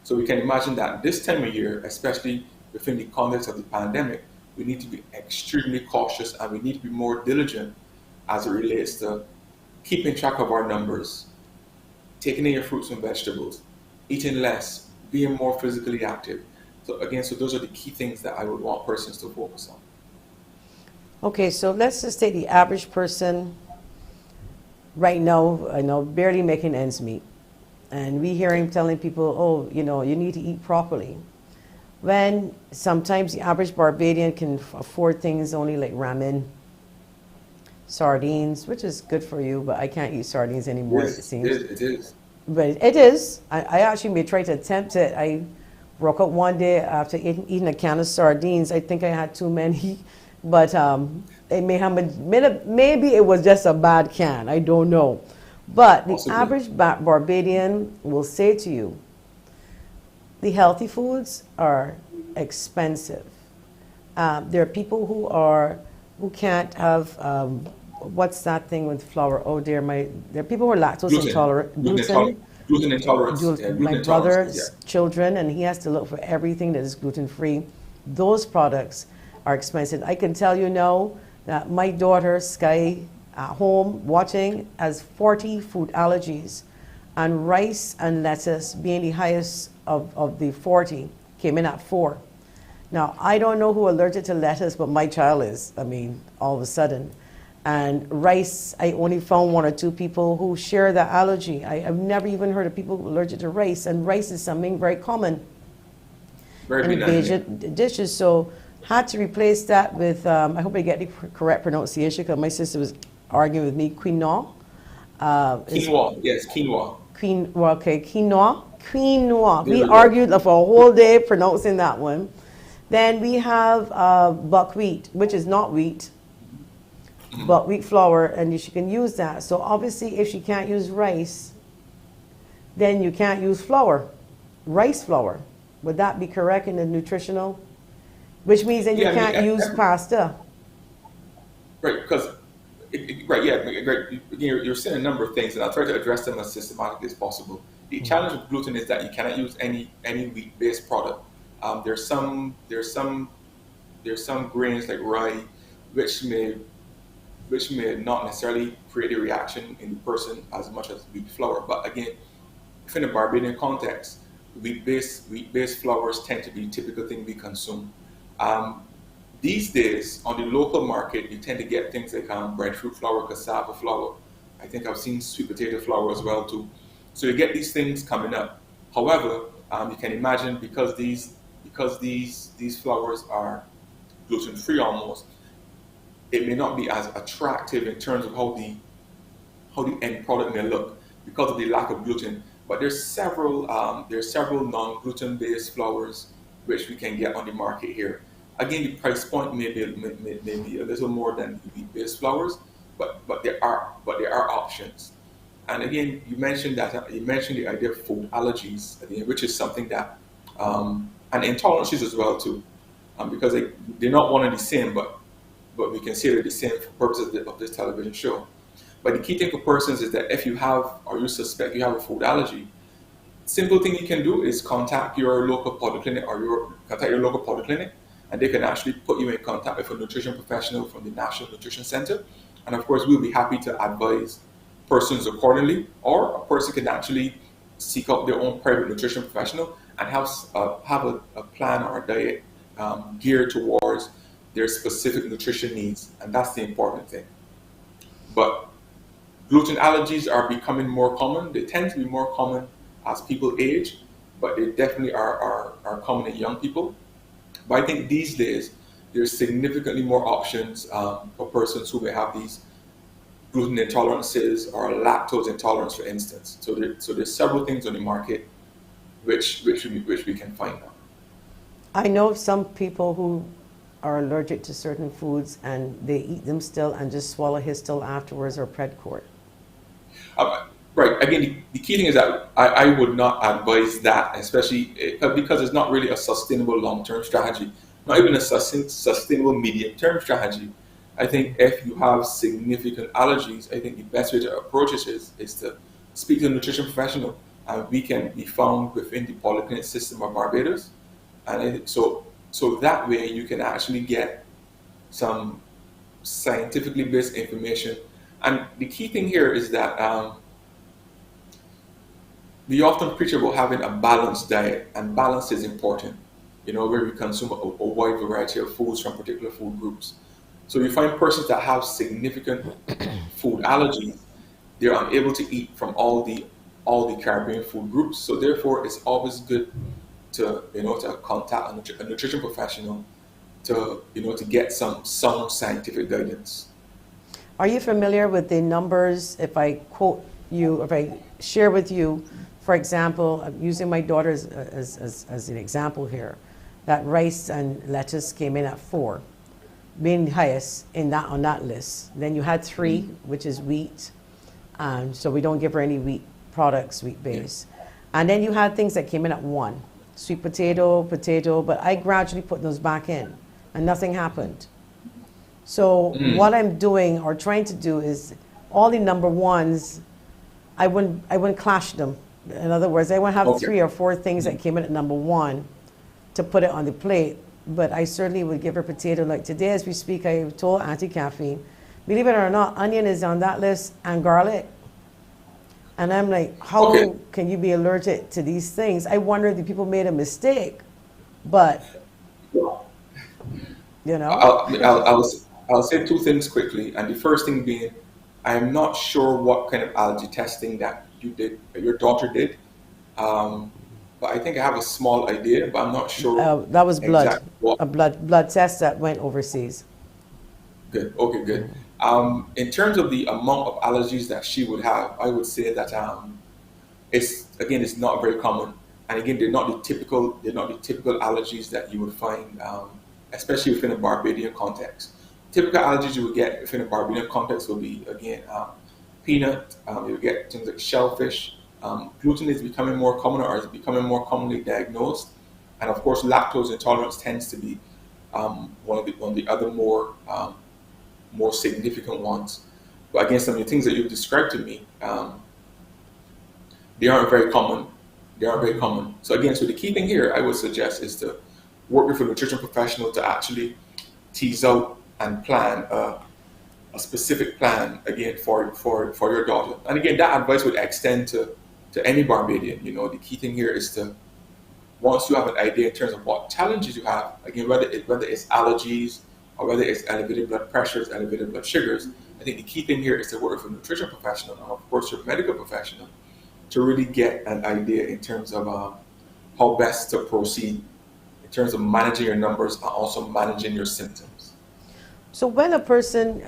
So we can imagine that this time of year, especially within the context of the pandemic, we need to be extremely cautious and we need to be more diligent as it relates to keeping track of our numbers, taking in your fruits and vegetables, eating less, being more physically active. So those are the key things that I would want persons to focus on. Okay, so let's just take the average person right now, barely making ends meet. And we hear him telling people, oh, you need to eat properly. When sometimes the average Barbadian can afford things only like ramen, sardines, which is good for you, but I can't eat sardines anymore, Yes, it seems. it is. But it is. I actually may try to attempt it. I woke up one day after eating a can of sardines. I think I had too many, but it maybe it was just a bad can. I don't know. But the Possibly. average Barbadian will say to you, the healthy foods are expensive. There are people who can't have what's that thing with flour? Oh dear, there are people who are lactose intolerant. Gluten intolerance. My brother's children, and he has to look for everything that is gluten free. Those products are expensive. I can tell you now that my daughter Sky at home watching has 40 food allergies, and rice and lettuce being the highest of the 40 came in at 4. Now, I don't know who allergic to lettuce, but my child is, all of a sudden. And rice, I only found 1 or 2 people who share that allergy. I've never even heard of people allergic to rice, and rice is something very common in Asian dishes. So had to replace that with, I hope I get the correct pronunciation because my sister was arguing with me, quinoa. Quinoa, yes, quinoa. Quinoa. We argued for a whole day pronouncing that one. Then we have buckwheat, which is not wheat, buckwheat flour, and she can use that. So obviously, if she can't use rice, then you can't use flour, rice flour. Would that be correct in the nutritional? Which means that you can't use pasta. Right, because you're saying a number of things, and I'll try to address them as systematically as possible. The challenge with gluten is that you cannot use any wheat-based product. There's some grains like rye, which may not necessarily create a reaction in the person as much as wheat flour. But again, within a Barbadian context, wheat-based flours tend to be the typical thing we consume. These days, on the local market, you tend to get things like breadfruit flour, cassava flour, I think I've seen sweet potato flour as well too. So you get these things coming up. However, you can imagine because these flours are gluten free almost, it may not be as attractive in terms of how the end product may look because of the lack of gluten. But there's several non-gluten based flours which we can get on the market here. Again, the price point may be a little more than the wheat based flours, but there are options. And again, you mentioned the idea of food allergies, again, which is something that and intolerances as well too, because they're not one and the same, but we consider the same for purposes of this television show. But the key thing for persons is that if you have or you suspect you have a food allergy, simple thing you can do is contact your local polyclinic and they can actually put you in contact with a nutrition professional from the National Nutrition Center. And of course, we'll be happy to advise persons accordingly, or a person can actually seek out their own private nutrition professional and have a plan or a diet geared towards their specific nutrition needs. And that's the important thing. But gluten allergies are becoming more common. They tend to be more common as people age, but they definitely are common in young people. But I think these days, there's significantly more options for persons who may have these gluten intolerances or lactose intolerance, for instance. So there's several things on the market which we can find now. I know of some people who are allergic to certain foods and they eat them still and just swallow Histal afterwards or Predcort. Right. Again, the key thing is that I would not advise that, especially because it's not really a sustainable long-term strategy, not even a sustainable medium-term strategy. I think if you have significant allergies, I think the best way to approach it is to speak to a nutrition professional. We can be found within the polyclinic system of Barbados. And so that way you can actually get some scientifically based information. And the key thing here is that we often preach about having a balanced diet, and balance is important, where we consume a wide variety of foods from particular food groups. So you find persons that have significant food allergies, they're unable to eat from all the Caribbean food groups. So therefore, it's always good to contact a nutrition professional to get some scientific guidance. Are you familiar with the numbers? If I share with you, for example, I'm using my daughter as an example here, that rice and lettuce came in at 4, being the highest on that list. Then you had 3, which is wheat, and so we don't give her any wheat products, wheat base. Yeah. And then you had things that came in at 1, sweet potato, but I gradually put those back in, and nothing happened. So what I'm doing or trying to do is all the number ones, I wouldn't clash them. In other words, I wouldn't have 3 or 4 things that came in at number 1 to put it on the plate. But I certainly would give her potato. Like today as we speak, I told anti-caffeine, believe it or not, onion is on that list and garlic. And I'm like, how can you be allergic to these things? I wonder if the people made a mistake, but I'll say 2 things quickly. And the first thing being, I'm not sure what kind of allergy testing that your daughter did. But I think I have a small idea, but I'm not sure. That was blood, a blood test that went overseas. Good. Okay, good. In terms of the amount of allergies that she would have, I would say that it's not very common. And again, they're not the typical allergies that you would find, especially within a Barbadian context. Typical allergies you would get within a Barbadian context will be, again, peanut. You get things like shellfish. Gluten is becoming more common, or is becoming more commonly diagnosed, and of course, lactose intolerance tends to be one of the other more significant ones. But again, some of the things that you've described to me, they aren't very common. So again, the key thing here I would suggest is to work with a nutrition professional to actually tease out and plan a specific plan again for your daughter. And again, that advice would extend to any Barbadian. The key thing here is to, once you have an idea in terms of what challenges you have, again, whether it's allergies or whether it's elevated blood pressures, elevated blood sugars, I think the key thing here is to work with a nutrition professional, and of course your medical professional, to really get an idea in terms of how best to proceed in terms of managing your numbers and also managing your symptoms. So when a person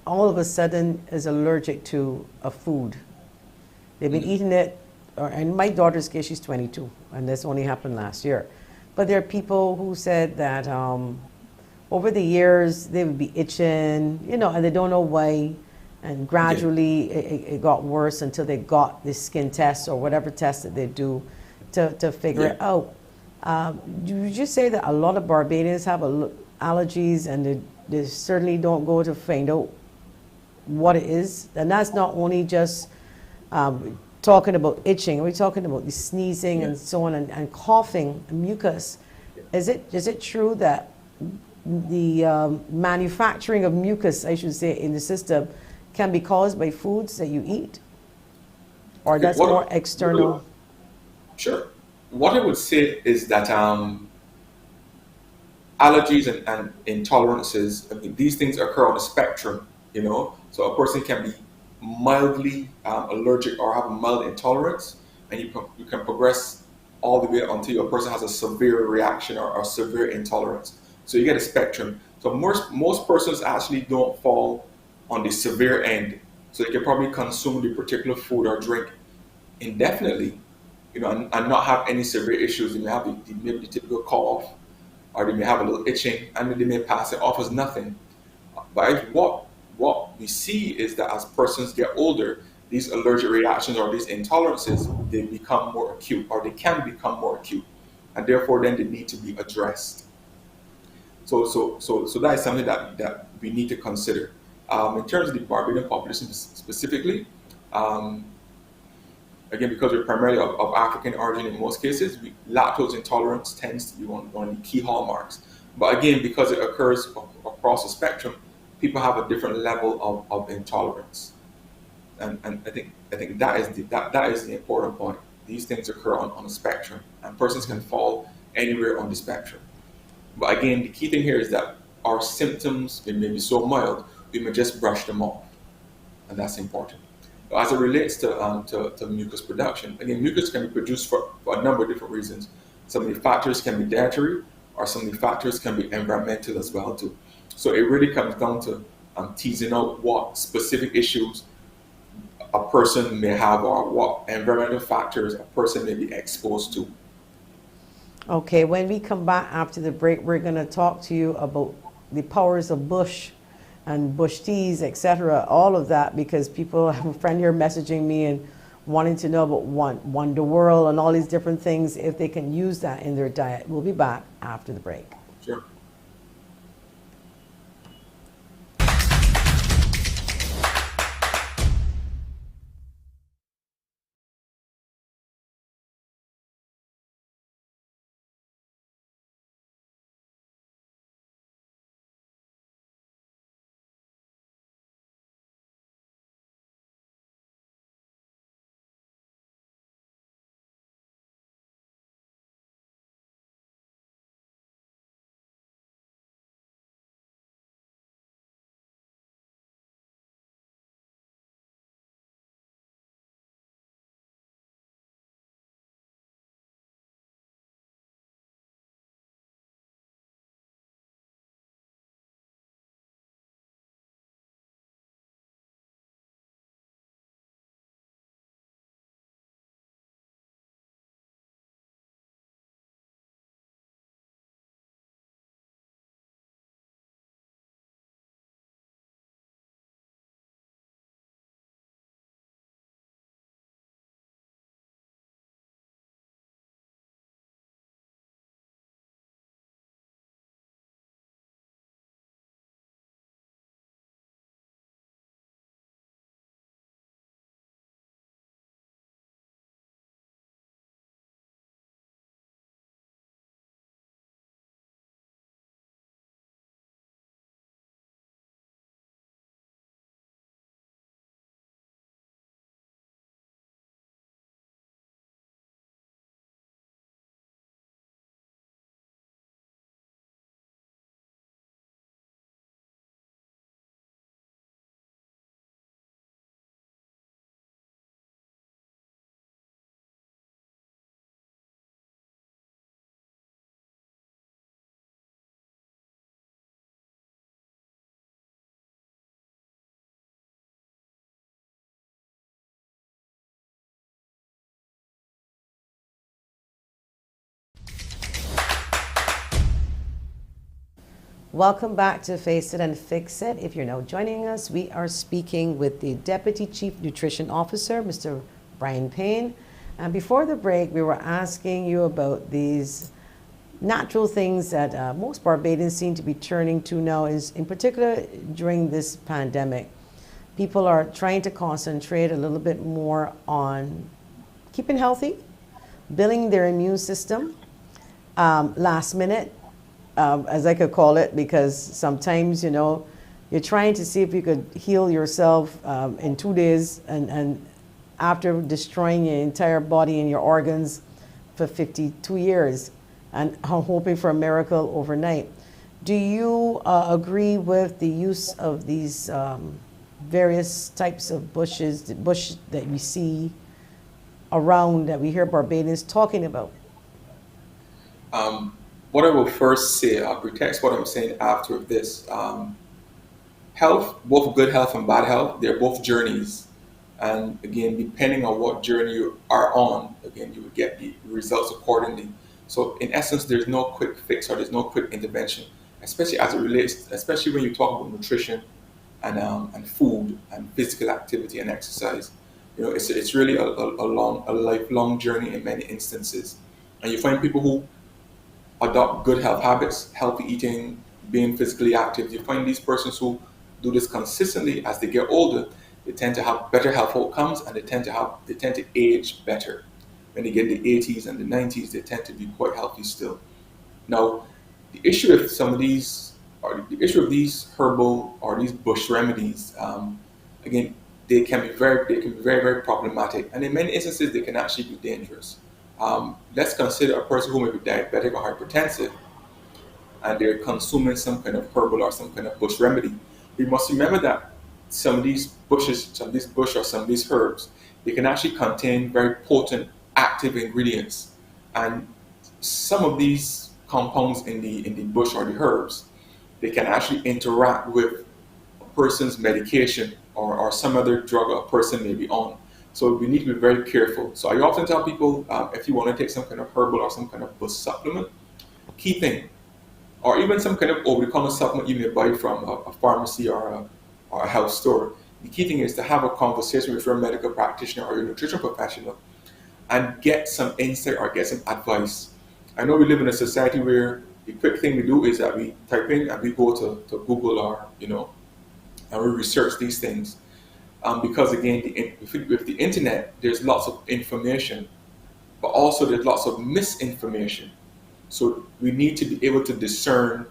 all of a sudden is allergic to a food, they've been eating it, or in my daughter's case, she's 22, and this only happened last year. But there are people who said that over the years they would be itching, and they don't know why, and gradually it got worse until they got the skin test or whatever test that they do to figure it out. Would you say that a lot of Barbadians have allergies and they certainly don't go to find out what it is? And that's not only just talking about itching, we're talking about the sneezing and so on, and coughing, and mucus. Is it true that the manufacturing of mucus, I should say, in the system can be caused by foods that you eat? Or that's more external? Sure. What I would say is that allergies and intolerances, I mean, these things occur on a spectrum, So a person can be mildly allergic or have a mild intolerance, and you can progress all the way until a person has a severe reaction or severe intolerance. So you get a spectrum. So most persons actually don't fall on the severe end. So they can probably consume the particular food or drink indefinitely, and not have any severe issues. They may have maybe the typical cough, or they may have a little itching, and they may pass it off as nothing. But what we see is that as persons get older, these allergic reactions or these intolerances, they become more acute, or they can become more acute, and therefore then they need to be addressed. So that is something that we need to consider. In terms of the Barbadian population specifically, again, because we're primarily of African origin in most cases, lactose intolerance tends to be one of the key hallmarks. But again, because it occurs across the spectrum, people have a different level of intolerance. And I think that is the important point. These things occur on a spectrum, and persons can fall anywhere on the spectrum. But again, the key thing here is that our symptoms, they may be so mild, we may just brush them off, and that's important. As it relates to mucus production, again, mucus can be produced for a number of different reasons. Some of the factors can be dietary, or some of the factors can be environmental as well too. So it really comes down to teasing out what specific issues a person may have, or what environmental factors a person may be exposed to. Okay, when we come back after the break, we're going to talk to you about the powers of bush and bush teas, etc., all of that, because people, I have a friend here messaging me and wanting to know about Wonder World and all these different things, if they can use that in their diet. We'll be back after the break. Sure. Welcome back to Face It and Fix It. If you're now joining us, we are speaking with the Deputy Chief Nutrition Officer, Mr. Brian Payne. And before the break, we were asking you about these natural things that most Barbadians seem to be turning to now, is in particular during this pandemic. People are trying to concentrate a little bit more on keeping healthy, building their immune system, last minute, as I could call it, because sometimes, you know, you're trying to see if you could heal yourself in 2 days, and after destroying your entire body and your organs for 52 years, and hoping for a miracle overnight. Do you agree with the use of these various types of bush that we see around, that we hear Barbadians talking about? What I will first say, I'll pretext what I'm saying after this. Health, both good health and bad health, they're both journeys. And again, depending on what journey you are on, again, you will get the results accordingly. So in essence, there's no quick fix or there's no quick intervention, especially as it relates, especially when you talk about nutrition and food and physical activity and exercise. You know, it's really a lifelong journey in many instances. And you find people who adopt good health habits, healthy eating, being physically active. You find these persons who do this consistently as they get older, they tend to have better health outcomes, and they tend to age better. When they get in the 80s and the 90s, they tend to be quite healthy still. Now, the issue with some of these, or the issue of these herbal or these bush remedies, again, they can be very problematic, and in many instances, they can actually be dangerous. Let's consider a person who may be diabetic or hypertensive, and they're consuming some kind of herbal or some kind of bush remedy. We must remember that some of these bush or some of these herbs, they can actually contain very potent active ingredients, and some of these compounds in the bush or the herbs, they can actually interact with a person's medication or some other drug a person may be on. So we need to be very careful. So I often tell people, if you want to take some kind of herbal or some kind of bush supplement, key thing, or even some kind of over-the-counter supplement you may buy from a pharmacy or a health store, the key thing is to have a conversation with your medical practitioner or your nutrition professional and get some insight or get some advice. I know we live in a society where the quick thing we do is that we type in and we go to Google or, you know, and we research these things. Because again, with the internet, there's lots of information, but also there's lots of misinformation. So we need to be able to discern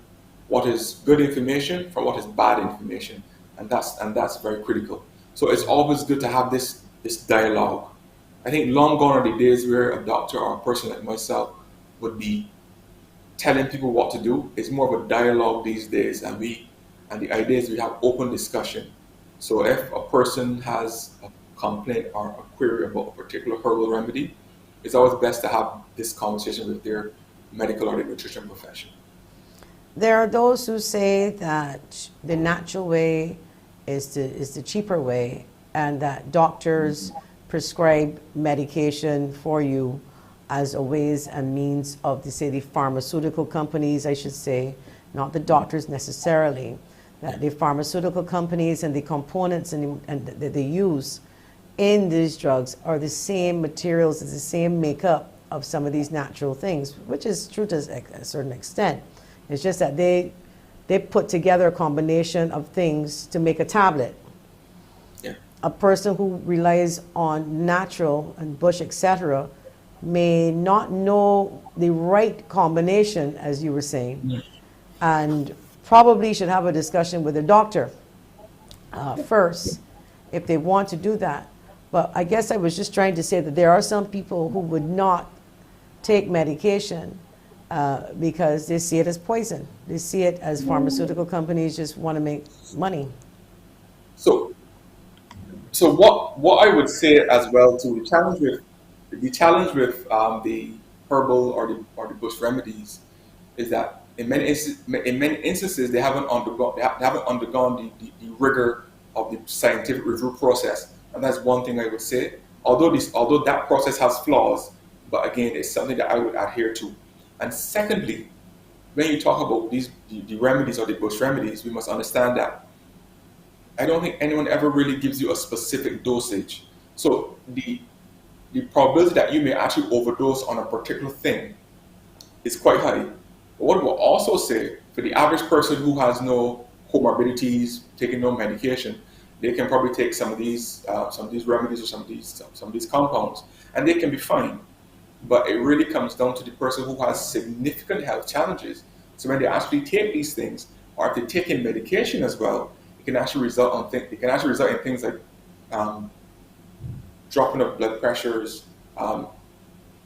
what is good information from what is bad information, and that's very critical. So it's always good to have this dialogue. I think long gone are the days where a doctor or a person like myself would be telling people what to do. It's more of a dialogue these days, and the idea is we have open discussion. So if a person has a complaint or a query about a particular herbal remedy, it's always best to have this conversation with their medical or their nutrition professional. There are those who say that the natural way is the cheaper way, and that doctors prescribe medication for you as a ways and means of the pharmaceutical companies, I should say, not the doctors necessarily. That the pharmaceutical companies and the components that they use in these drugs are the same materials, it's the same makeup of some of these natural things, which is true to a certain extent. It's just that they put together a combination of things to make a tablet. Yeah. A person who relies on natural and bush, etc., may not know the right combination, as you were saying, and probably should have a discussion with a doctor first if they want to do that. But I guess I was just trying to say that there are some people who would not take medication because they see it as poison. They see it as pharmaceutical companies just want to make money. So what I would say as well too, the challenge with the herbal or the bush remedies is that in many instances they haven't undergone the rigor of the scientific review process, and that's one thing I would say. Although that process has flaws, but again, it's something that I would adhere to. And secondly, when you talk about the remedies or the bush remedies, we must understand that I don't think anyone ever really gives you a specific dosage. So the probability that you may actually overdose on a particular thing is quite high. But what we'll also say, for the average person who has no comorbidities, taking no medication, they can probably take some of these remedies or some of these compounds, and they can be fine. But it really comes down to the person who has significant health challenges. So when they actually take these things, or if they take in medication as well, it can actually result in things like dropping of blood pressures,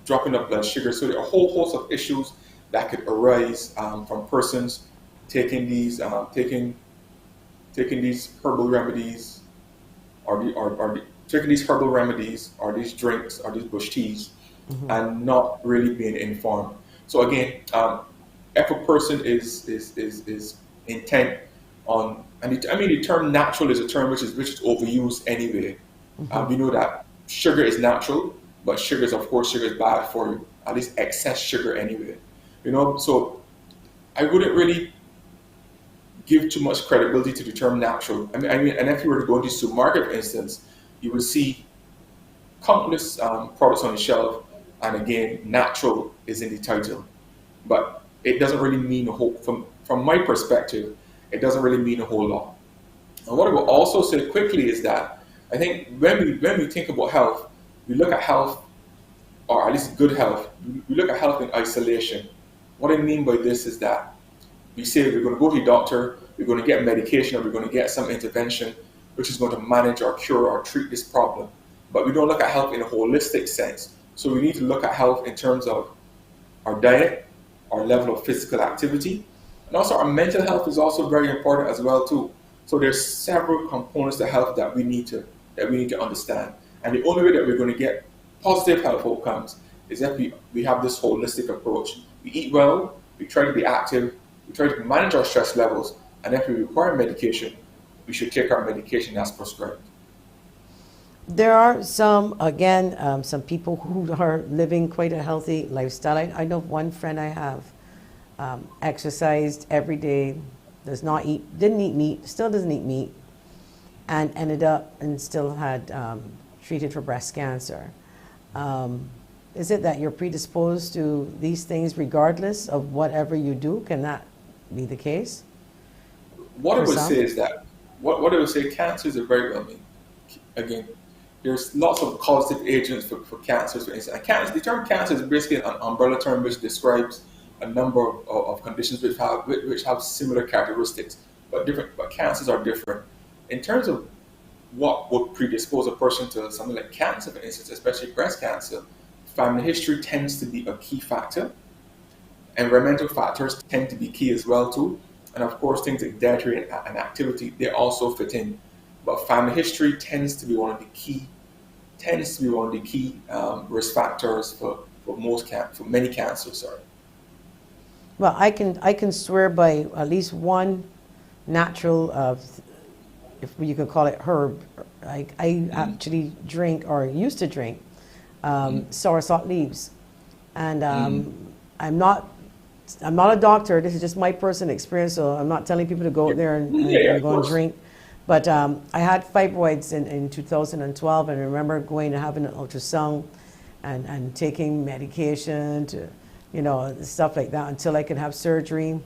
dropping of blood sugar. So there are a whole host of issues that could arise from persons taking these herbal remedies, taking these herbal remedies, or these drinks, or these bush teas, and not really being informed. So again, if a person is intent on, the term natural is a term which is overused anyway. We know that sugar is natural, but sugar is bad for you. At least excess sugar anyway. So I wouldn't really give too much credibility to the term natural. And if you were to go into the supermarket, for instance, you will see countless products on the shelf, and again, natural is in the title. But it doesn't really mean a whole, from my perspective, it doesn't really mean a whole lot. And what I will also say quickly is that I think when we think about health, we look at health, or at least good health, we look at health in isolation. What I mean by this is that we say we're going to go to the doctor, we're going to get medication, or we're going to get some intervention which is going to manage or cure or treat this problem. But we don't look at health in a holistic sense. So we need to look at health in terms of our diet, our level of physical activity, and also our mental health is also very important as well too. So there's several components to health that we need to understand. And the only way that we're going to get positive health outcomes is if we have this holistic approach. We eat well, we try to be active, we try to manage our stress levels, and if we require medication, we should take our medication as prescribed. There are some people who are living quite a healthy lifestyle. I know one friend I have exercised every day, didn't eat meat, still doesn't eat meat, and ended up and still had treated for breast cancer. Is it that you're predisposed to these things regardless of whatever you do? Can that be the case? What I would say is that, what I would say, cancer is a very, again, there's lots of causative agents for cancers, for instance. And the term cancer is basically an umbrella term which describes a number of conditions which have similar characteristics, but cancers are different. In terms of what would predispose a person to something like cancer, for instance, especially breast cancer, family history tends to be a key factor. Environmental factors tend to be key as well too. And of course, things like dietary and activity, they also fit in. But family history tends to be one of the key risk factors for many cancers. Sorry. Well, I can swear by at least one natural, if you could call it herb. I actually drink, or used to drink, soursop leaves, and I'm not a doctor. This is just my personal experience, so I'm not telling people to go out there and go and drink. But I had fibroids in 2012, and I remember going and having an ultrasound and taking medication to, stuff like that until I could have surgery. And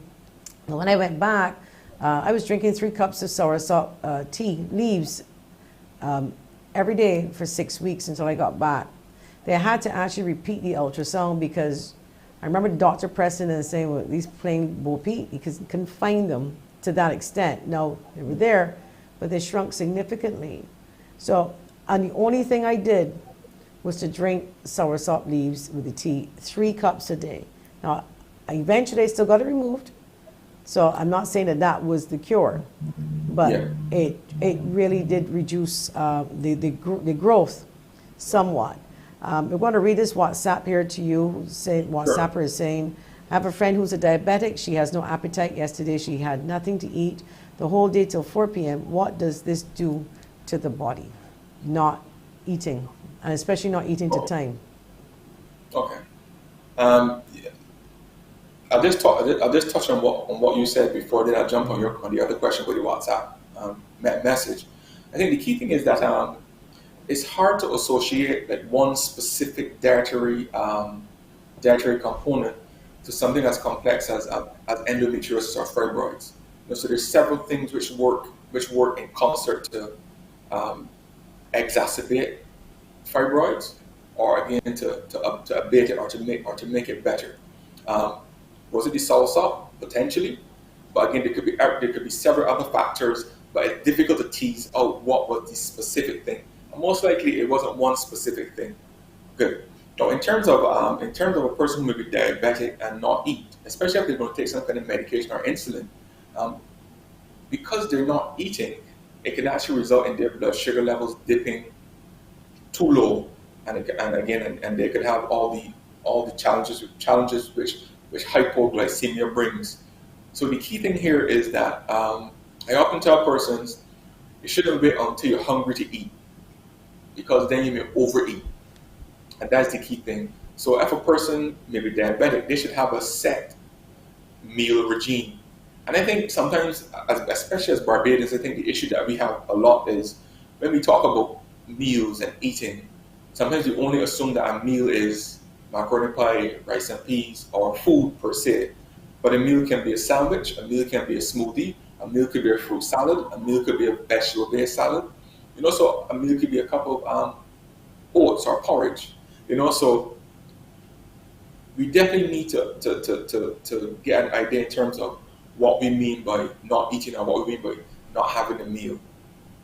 when I went back, I was drinking 3 cups of soursop tea leaves every day for 6 weeks until I got back. They had to actually repeat the ultrasound because I remember the doctor pressing and saying, well, these plain bo peat, because you couldn't find them to that extent. No, they were there, but they shrunk significantly. So, and the only thing I did was to drink soursop leaves with the tea, 3 cups a day. Now, eventually I still got it removed. So I'm not saying that was the cure, but it really did reduce the growth somewhat. We're going to read this WhatsApp here to you. WhatsApper is saying, I have a friend who's a diabetic. She has no appetite. Yesterday she had nothing to eat the whole day till 4 p.m. What does this do to the body? Not eating, and especially not eating to time. Okay. I'll just touch on what you said before. Then I'll jump on the other question with the WhatsApp message. I think the key thing is that it's hard to associate like one specific dietary component to something as complex as endometriosis or fibroids. So there's several things which work in concert to um, exacerbate fibroids, or again to abate it, or to make it better. Um, was it the salsa? Potentially, but again there could be several other factors. But it's difficult to tease out what was the specific thing. And most likely, it wasn't one specific thing. Good. Now, in terms of a person who may be diabetic and not eat, especially if they're going to take some kind of medication or insulin, um, because they're not eating, it can actually result in their blood sugar levels dipping too low, and they could have all the challenges which hypoglycemia brings. So the key thing here is that I often tell persons you shouldn't wait until you're hungry to eat, because then you may overeat, and that's the key thing. So if a person may be diabetic, they should have a set meal regime. And I think sometimes, especially as Barbadians, I think the issue that we have a lot is when we talk about meals and eating, sometimes we only assume that a meal is macaroni pie, rice and peas, or food per se. But a meal can be a sandwich, a meal can be a smoothie, a meal could be a fruit salad, a meal could be a vegetable-based salad. So a meal could be a cup of oats or porridge. So we definitely need to get an idea in terms of what we mean by not eating or what we mean by not having a meal.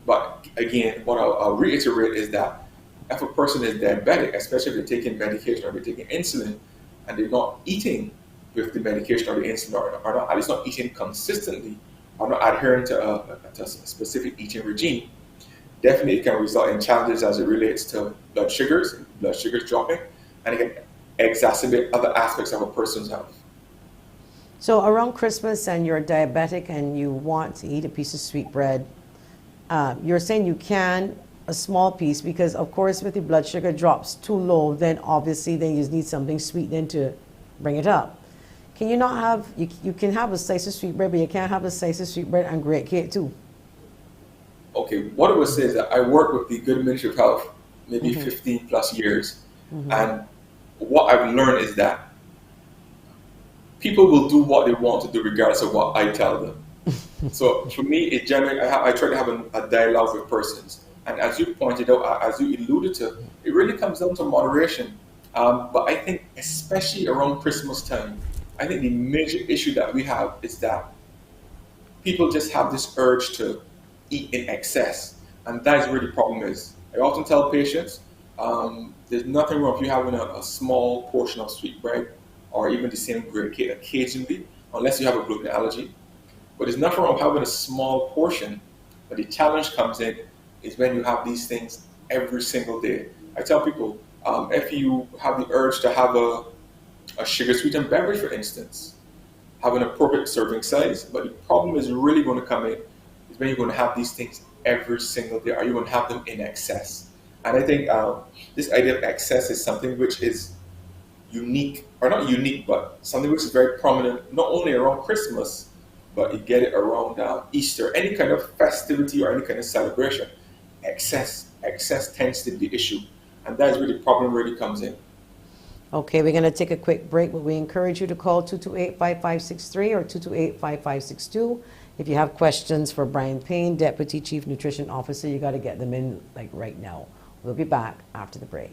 But again, what I'll reiterate is that if a person is diabetic, especially if they're taking medication or they're taking insulin, and they're not eating with the medication or the insulin, or not, at least not eating consistently, or not adhering to a specific eating regime, definitely it can result in challenges as it relates to blood sugars dropping, and it can exacerbate other aspects of a person's health. So around Christmas and you're diabetic and you want to eat a piece of sweet bread, you're saying you can, a small piece, because of course if the blood sugar drops too low, then obviously then you need something sweet then to bring it up. Can you not have, you can have a slice of sweet bread, but you can't have a slice of sweet bread and great cake too? Okay, what I would say is that I work with the Good Ministry of Health maybe 15 plus years, and what I've learned is that people will do what they want to do regardless of what I tell them. So for me, it generally, I try to have a dialogue with persons. And as you pointed out, as you alluded to, it really comes down to moderation. But I think especially around Christmas time, I think the major issue that we have is that people just have this urge to eat in excess. And that is where the problem is. I often tell patients, there's nothing wrong with you having a small portion of sweet bread or even the same grade cake occasionally, unless you have a gluten allergy. But there's nothing wrong with having a small portion. But the challenge comes in is when you have these things every single day. I tell people, if you have the urge to have a sugar sweetened beverage, for instance, have an appropriate serving size. But the problem is really going to come in is when you're going to have these things every single day, or you're going to have them in excess. And I think this idea of excess is something which is unique, or not unique, but something which is very prominent, not only around Christmas, but you get it around Easter, any kind of festivity or any kind of celebration. Excess tends to be the issue. And that is where the problem really comes in. Okay, we're going to take a quick break, but we encourage you to call 228-5563 or 228-5562. If you have questions for Brian Payne, Deputy Chief Nutrition Officer, you got to get them in like right now. We'll be back after the break.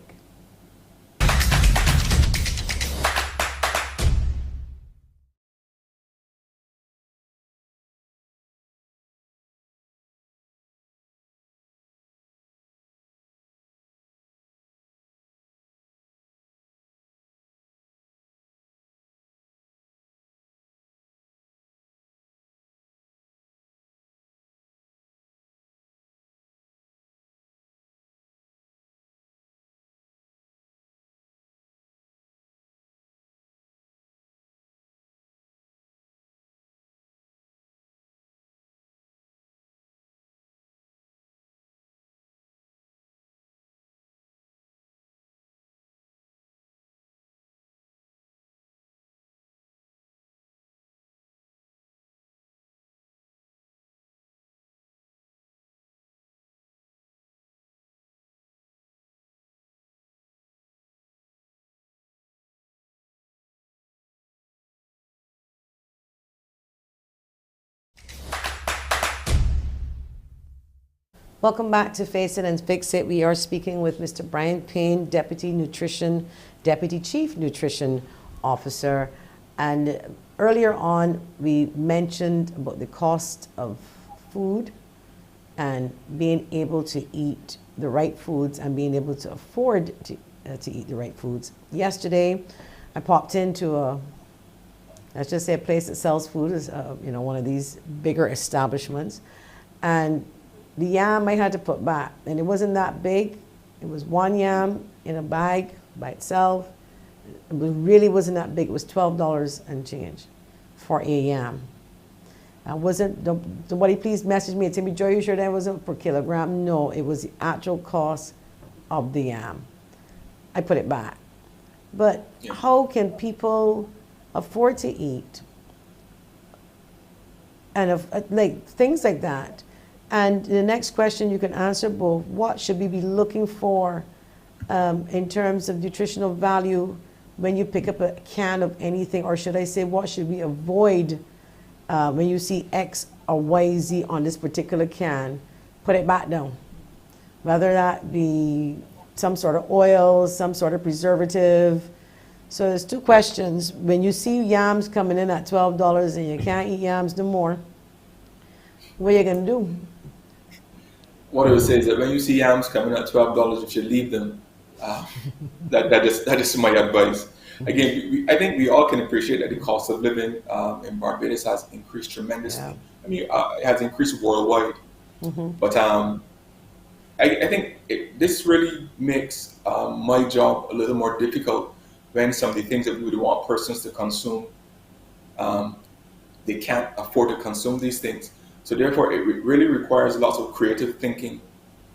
Welcome back to Face It and Fix It. We are speaking with Mr. Brian Payne, Deputy Chief Nutrition Officer. And earlier on, we mentioned about the cost of food and being able to eat the right foods and being able to afford to eat the right foods. Yesterday, I popped into let's just say a place that sells food, is one of these bigger establishments, and the yam I had to put back, and it wasn't that big. It was one yam in a bag by itself. It really wasn't that big. It was $12 and change for a yam. Somebody please message me and tell me, Joy, you sure that wasn't per kilogram? No, it was the actual cost of the yam. I put it back. But how can people afford to eat and like things like that? And the next question you can answer both: what should we be looking for in terms of nutritional value when you pick up a can of anything, or should I say, what should we avoid when you see X or Y, Z on this particular can? Put it back down. Whether that be some sort of oil, some sort of preservative. So there's two questions. When you see yams coming in at $12 and you can't eat yams no more, what are you going to do? What I would say is that when you see yams coming at $12, you should leave them. That is my advice. Again, I think we all can appreciate that the cost of living in Barbados has increased tremendously. Yeah. I mean, it has increased worldwide. Mm-hmm. But I think this really makes my job a little more difficult when some of the things that we would want persons to consume, they can't afford to consume these things. So therefore, it really requires lots of creative thinking,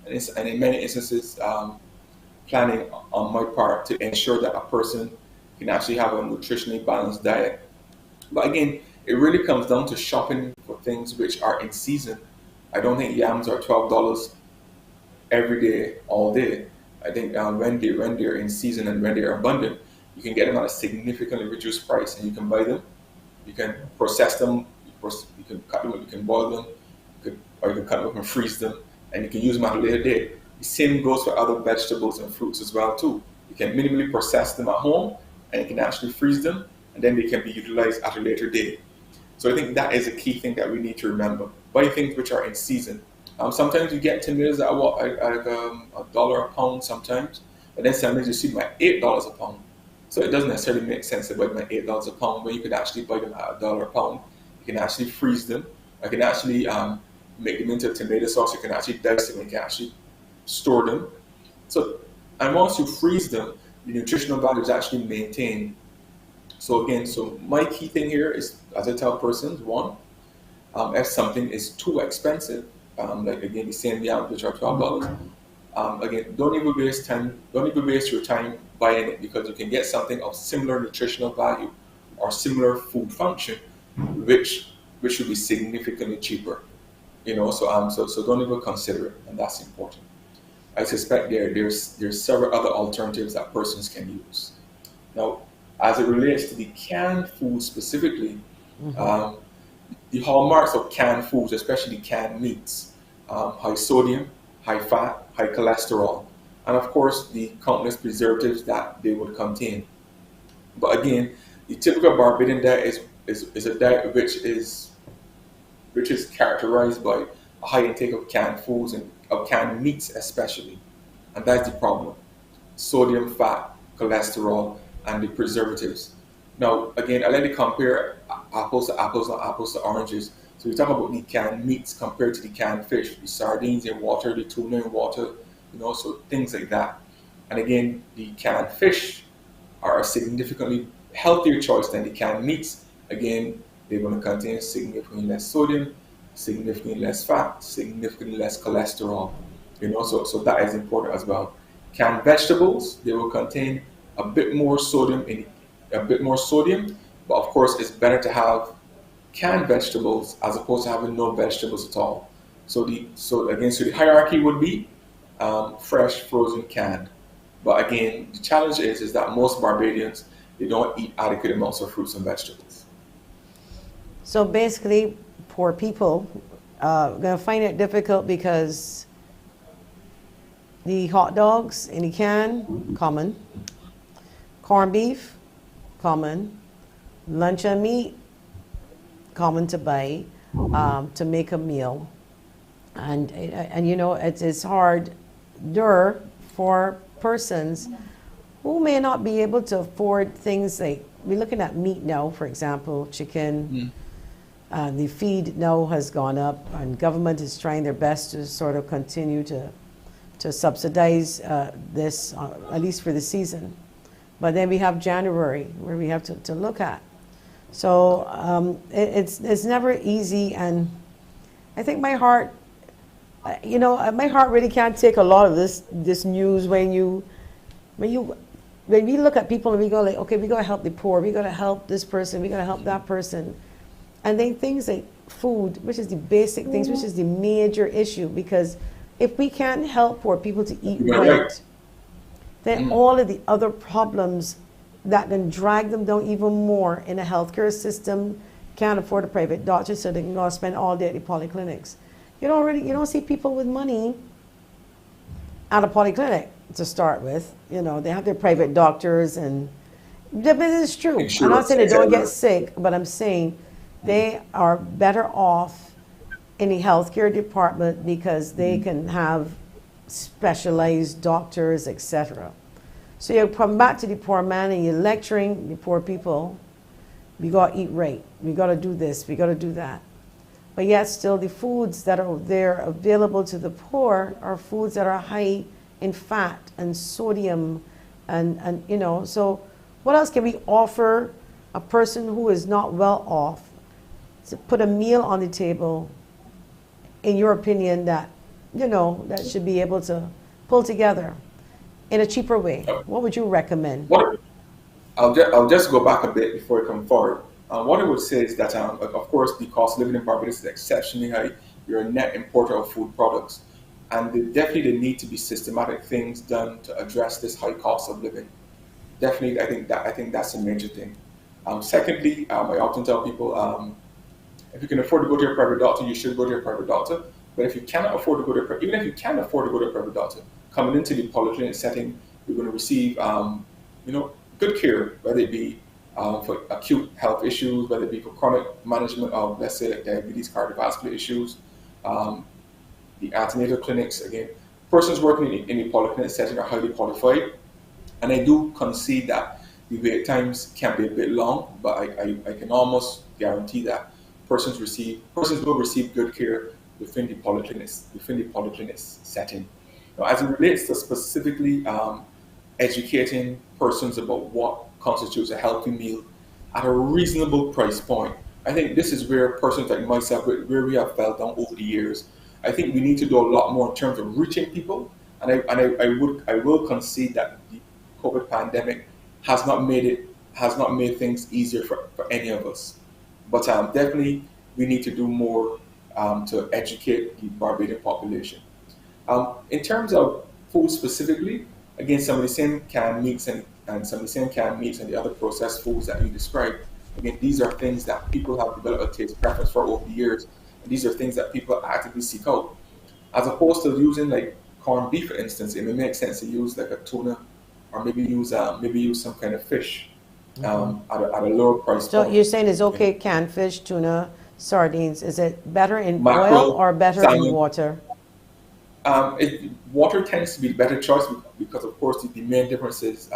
and in many instances, planning on my part to ensure that a person can actually have a nutritionally balanced diet. But again, it really comes down to shopping for things which are in season. I don't think yams are $12 every day, all day. I think when they're in season and when they're abundant, you can get them at a significantly reduced price, and you can buy them, you can process them, you can cut them up, you can boil them, or you can cut them up and freeze them, and you can use them at a later date. The same goes for other vegetables and fruits as well too. You can minimally process them at home, and you can actually freeze them, and then they can be utilized at a later date. So I think that is a key thing that we need to remember. Buy things which are in season. Sometimes you get tomatoes at $1 a pound sometimes, but then sometimes you see them at $8 a pound. So it doesn't necessarily make sense to buy them at $8 a pound, but you could actually buy them at $1 a pound. You can actually freeze them. You can actually make them into tomato sauce. You can actually dice them. You can actually store them. So, and once you freeze them, the nutritional value is actually maintained. So again, my key thing here is, as I tell persons, one, if something is too expensive, like again the same yams which are $12, again, don't even waste your time buying it, because you can get something of similar nutritional value or similar food function, which should be significantly cheaper. So don't even consider it, and that's important. I suspect there's several other alternatives that persons can use. Now, as it relates to the canned food specifically, the hallmarks of canned foods, especially canned meats, high sodium, high fat, high cholesterol, and of course the countless preservatives that they would contain. But again, the typical Barbadian diet is a diet which is characterized by a high intake of canned foods and of canned meats especially, and that's the problem: sodium, fat, cholesterol, and the preservatives. Now, again, I like to compare apples to apples, not apples to oranges. So we talk about the canned meats compared to the canned fish, the sardines in water, the tuna in water, so things like that. And again, the canned fish are a significantly healthier choice than the canned meats. Again, they're going to contain significantly less sodium, significantly less fat, significantly less cholesterol. So that is important as well. Canned vegetables, they will contain a bit more sodium, but of course it's better to have canned vegetables as opposed to having no vegetables at all. So the hierarchy would be fresh, frozen, canned. But again, the challenge is that most Barbadians, they don't eat adequate amounts of fruits and vegetables. So basically, poor people are going to find it difficult because The hot dogs in a can, common. Corned beef, common. Luncheon meat, common to buy to make a meal. And you know, it's harder for persons who may not be able to afford things like, we're looking at meat now, for example, chicken. The feed now has gone up, and government is trying their best to sort of continue to subsidize this, at least for the season. But then we have January, where we have to look at. So it's never easy, and I think my heart, you know, my heart really can't take a lot of this news when we look at people and we go like, okay, we gotta help the poor, we gotta help this person, we gotta help that person, and then things like food, which is the basic things, which is the major issue, because if we can't help poor people to eat right, then all of the other problems that can drag them down even more in a healthcare system, can't afford a private doctor, so they can go spend all day at the polyclinics. You don't see people with money at a polyclinic to start with. You know, they have their private doctors, and it's true. I'm not saying they don't get sick, but I'm saying they are better off in the healthcare department because they can have specialized doctors, etc. So you come back to the poor man and you're lecturing the poor people, we got to eat right, we got to do this, we got to do that. But yet still the foods that are there available to the poor are foods that are high in fat and sodium and you know, so what else can we offer a person who is not well off to put a meal on the table, in your opinion, that, you know, that should be able to pull together in a cheaper way? What would you recommend? I'll just go back a bit before I come forward. What I would say is that, of course, the cost of living in Barbados is exceptionally high. You're a net importer of food products, and there definitely need to be systematic things done to address this high cost of living. Definitely, I think that's a major thing. Secondly, I often tell people, if you can afford to go to your private doctor, you should go to your private doctor. But if you cannot afford to go to even if you can afford to go to a private doctor, coming into the polyclinic setting, you're going to receive, you know, good care, whether it be for acute health issues, whether it be for chronic management of, let's say, like diabetes, cardiovascular issues, the antenatal clinics. Again, persons working in the polyclinic setting are highly qualified, and I do concede that the wait times can be a bit long, but I can almost guarantee that persons will receive good care within the polyclinic setting. Now, as it relates to specifically educating persons about what constitutes a healthy meal at a reasonable price point, I think this is where persons like myself, where we have fell down over the years. I think we need to do a lot more in terms of reaching people, and I will concede that the COVID pandemic has not made things easier for any of us. But definitely we need to do more to educate the Barbadian population. In terms of food specifically, again, some of the same canned meats and some of the same canned meats and the other processed foods that you described, again, these are things that people have developed a taste preference for over the years. And these are things that people actively seek out. As opposed to using like corned beef, for instance, it may make sense to use like a tuna, or maybe use some kind of fish at a lower price So point. you're saying it's okay, canned fish, tuna, sardines. Is it better in Mackerel, oil or better salmon. in water? Water tends to be the better choice because, of course, the main difference is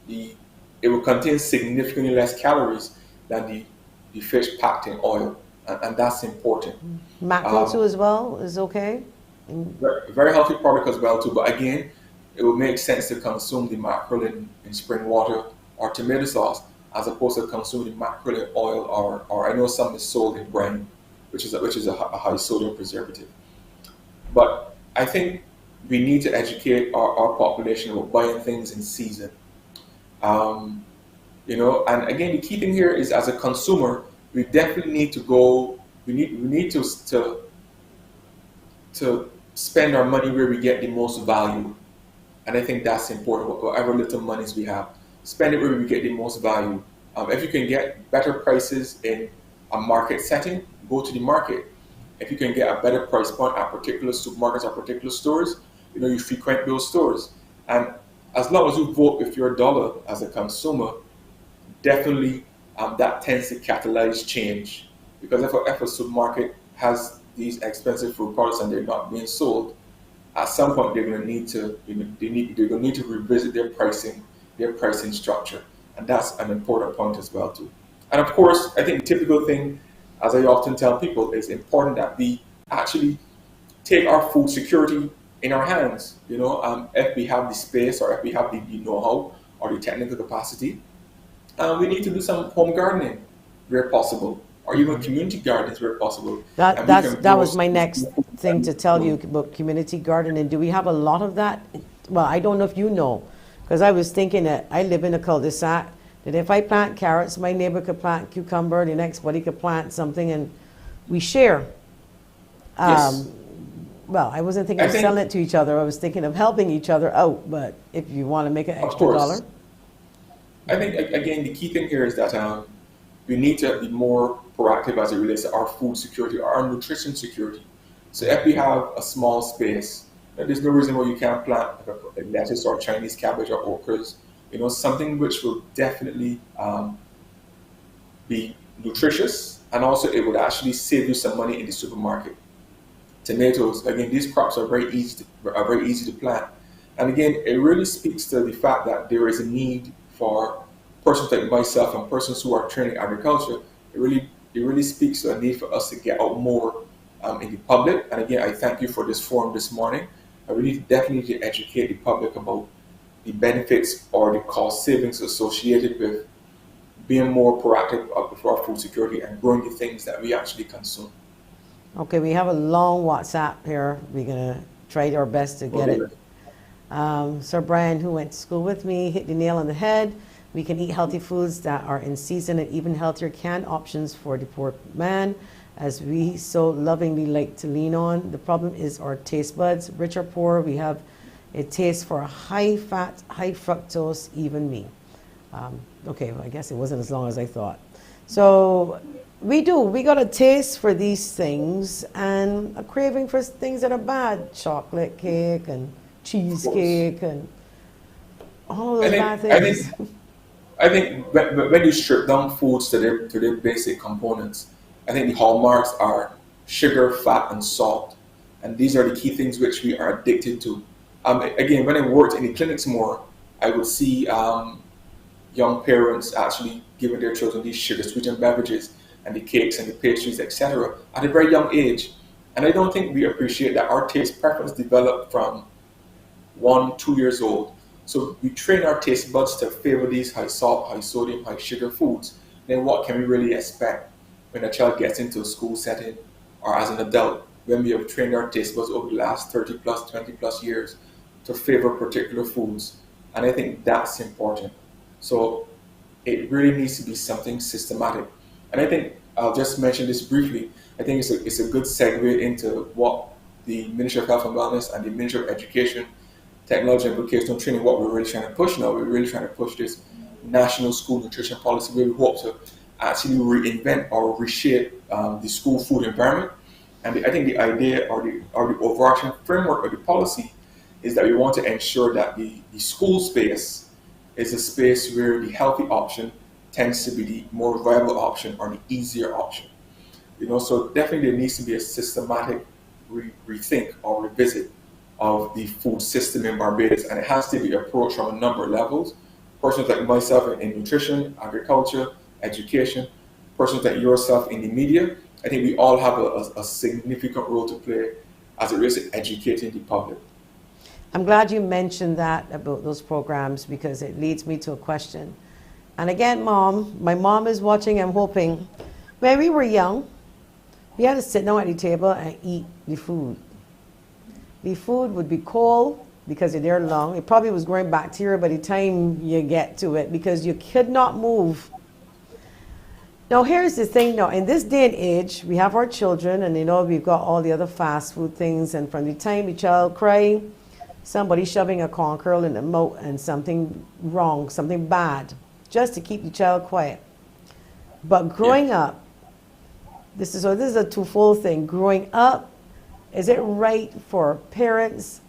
it will contain significantly less calories than the fish packed in oil, and that's important. Mackerel too as well is okay? Very healthy product as well too, but again, it would make sense to consume the mackerel in spring water or tomato sauce as opposed to consuming mackerel in oil or I know some is sold in brine, which is a high sodium preservative. But I think we need to educate our population about buying things in season. You know, and again, the key thing here is, as a consumer, we definitely need to go. We need to spend our money where we get the most value, and I think that's important. Whatever little monies we have, spend it where we get the most value. If you can get better prices in a market setting, go to the market. If you can get a better price point at particular supermarkets or particular stores, you frequent those stores. And as long as you vote with your dollar as a consumer, definitely that tends to catalyze change. Because if a supermarket has these expensive food products and they're not being sold, at some point they're going to need to they're going to need to revisit their pricing structure, and that's an important point as well too. And of course, I think the typical thing, as I often tell people, is important that we actually take our food security in our hands. If we have the space or if we have the know-how or the technical capacity, we need to do some home gardening where possible, or even community gardens where possible. That was my next thing to tell you about community gardening. Do we have a lot of that? Well, I don't know if you know, because I was thinking that I live in a cul-de-sac, that if I plant carrots, my neighbor could plant cucumber, the next buddy could plant something, and we share. Yes. Well, I wasn't thinking of selling it to each other. I was thinking of helping each other out. But if you want to make an extra dollar. I think, again, the key thing here is that we need to be more proactive as it relates to our food security or our nutrition security. So if we have a small space, there's no reason why you can't plant a lettuce or Chinese cabbage or okras, something which will definitely be nutritious, and also it would actually save you some money in the supermarket. Tomatoes, again, these crops are very easy to plant. And again, it really speaks to the fact that there is a need for persons like myself and persons who are training agriculture. It really speaks to a need for us to get out more in the public. And again, I thank you for this forum this morning. I really definitely need to educate the public about the benefits or the cost savings associated with being more proactive for our food security and growing the things that we actually consume. Okay, we have a long WhatsApp here. We're going to try our best to get it. Sir Brian, who went to school with me, hit the nail on the head. We can eat healthy foods that are in season and even healthier canned options for the poor man, as we so lovingly like to lean on. The problem is our taste buds. Rich or poor, we have a taste for high fat, high fructose, even me. Okay, well, I guess it wasn't as long as I thought. So we got a taste for these things and a craving for things that are bad. Chocolate cake and cheesecake and all those bad things. I think when you strip down foods to their basic components, I think the hallmarks are sugar, fat, and salt. And these are the key things which we are addicted to. Again, when I worked in the clinics more, I would see young parents actually giving their children these sugar-sweetened beverages and the cakes and the pastries, etc., at a very young age. And I don't think we appreciate that our taste preference developed from 1, 2 years old. So we train our taste buds to favor these high salt, high sodium, high sugar foods. Then what can we really expect when a child gets into a school setting or as an adult, when we have trained our taste buds over the last 30 plus, 20 plus years to favor particular foods? And I think that's important. So it really needs to be something systematic. And I think I'll just mention this briefly. I think it's a good segue into what the Ministry of Health and Wellness and the Ministry of Education, Technology and Vocational Training, what we're really trying to push now. We're really trying to push this national school nutrition policy where we hope to actually reinvent or reshape the school food environment. And I think the idea or the overarching framework of the policy is that we want to ensure that the school space is a space where the healthy option tends to be the more viable option or the easier option. So definitely there needs to be a systematic rethink or revisit of the food system in Barbados, and it has to be approached from a number of levels. Persons like myself in nutrition, agriculture, education, persons like yourself in the media. I think we all have a significant role to play as it relates to educating the public. I'm glad you mentioned that about those programs, because it leads me to a question. And again, my mom is watching, I'm hoping. When we were young, we had to sit down at the table and eat the food. The food would be cold because you're there long. It probably was growing bacteria by the time you get to it, because you could not move. Now here's the thing now, in this day and age, we have our children and we've got all the other fast food things, and from the time the child cries, somebody shoving a corn kernel in the mouth and something wrong, something bad, just to keep the child quiet. But growing up, this is a twofold thing. Growing up, is it right for parents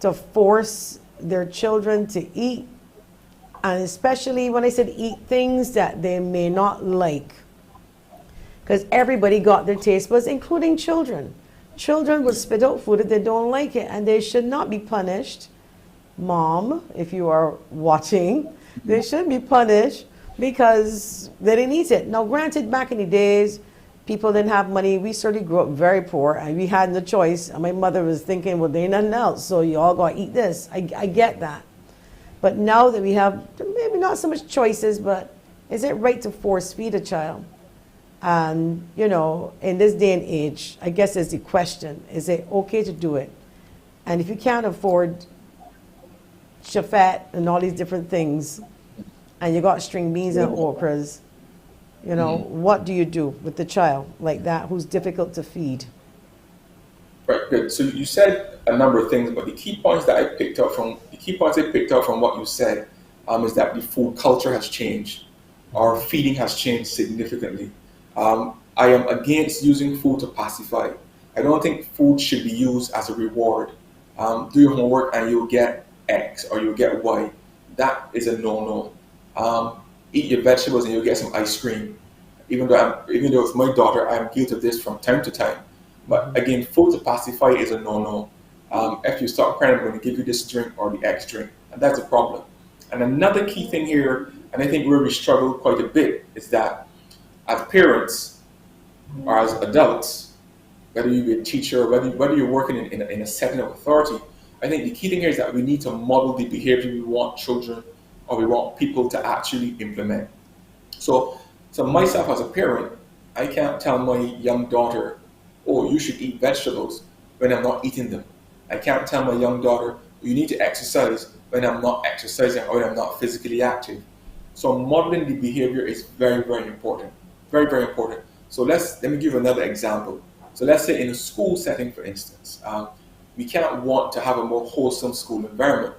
to force their children to eat, and especially when I said eat things that they may not like. Because everybody got their taste buds, including children. Children will spit out food if they don't like it, and they should not be punished. Mom, if you are watching, they shouldn't be punished because they didn't eat it. Now, granted, back in the days, people didn't have money. We certainly grew up very poor, and we had no choice. And my mother was thinking, well, there ain't nothing else, so you all got to eat this. I get that. But now that we have maybe not so much choices, but is it right to force feed a child? And, you know, in this day and age, I guess is the question, is it okay to do it? And if you can't afford shafat and all these different things, and you got string beans and okras, you know, what do you do with the child like that who's difficult to feed? Right, good. So you said a number of things, but the key points I picked up from what you said is that the food culture has changed. Our feeding has changed significantly. I am against using food to pacify. I don't think food should be used as a reward. Do your homework and you'll get X or you'll get Y. That is a no-no. Eat your vegetables and you'll get some ice cream. Even though it's my daughter, I'm guilty of this from time to time. But again, food to pacify is a no-no. If you start crying, I'm going to give you this drink or the X drink, and that's a problem. And another key thing here, and I think where we struggle quite a bit, is that as parents or as adults, whether you be a teacher, whether you're working in a setting of authority, I think the key thing here is that we need to model the behavior we want children or we want people to actually implement. So myself as a parent, I can't tell my young daughter, oh, you should eat vegetables when I'm not eating them. I can't tell my young daughter, you need to exercise when I'm not exercising or when I'm not physically active. So modeling the behavior is very, very important. Very, very important. So let me give another example. So let's say in a school setting, for instance, we cannot want to have a more wholesome school environment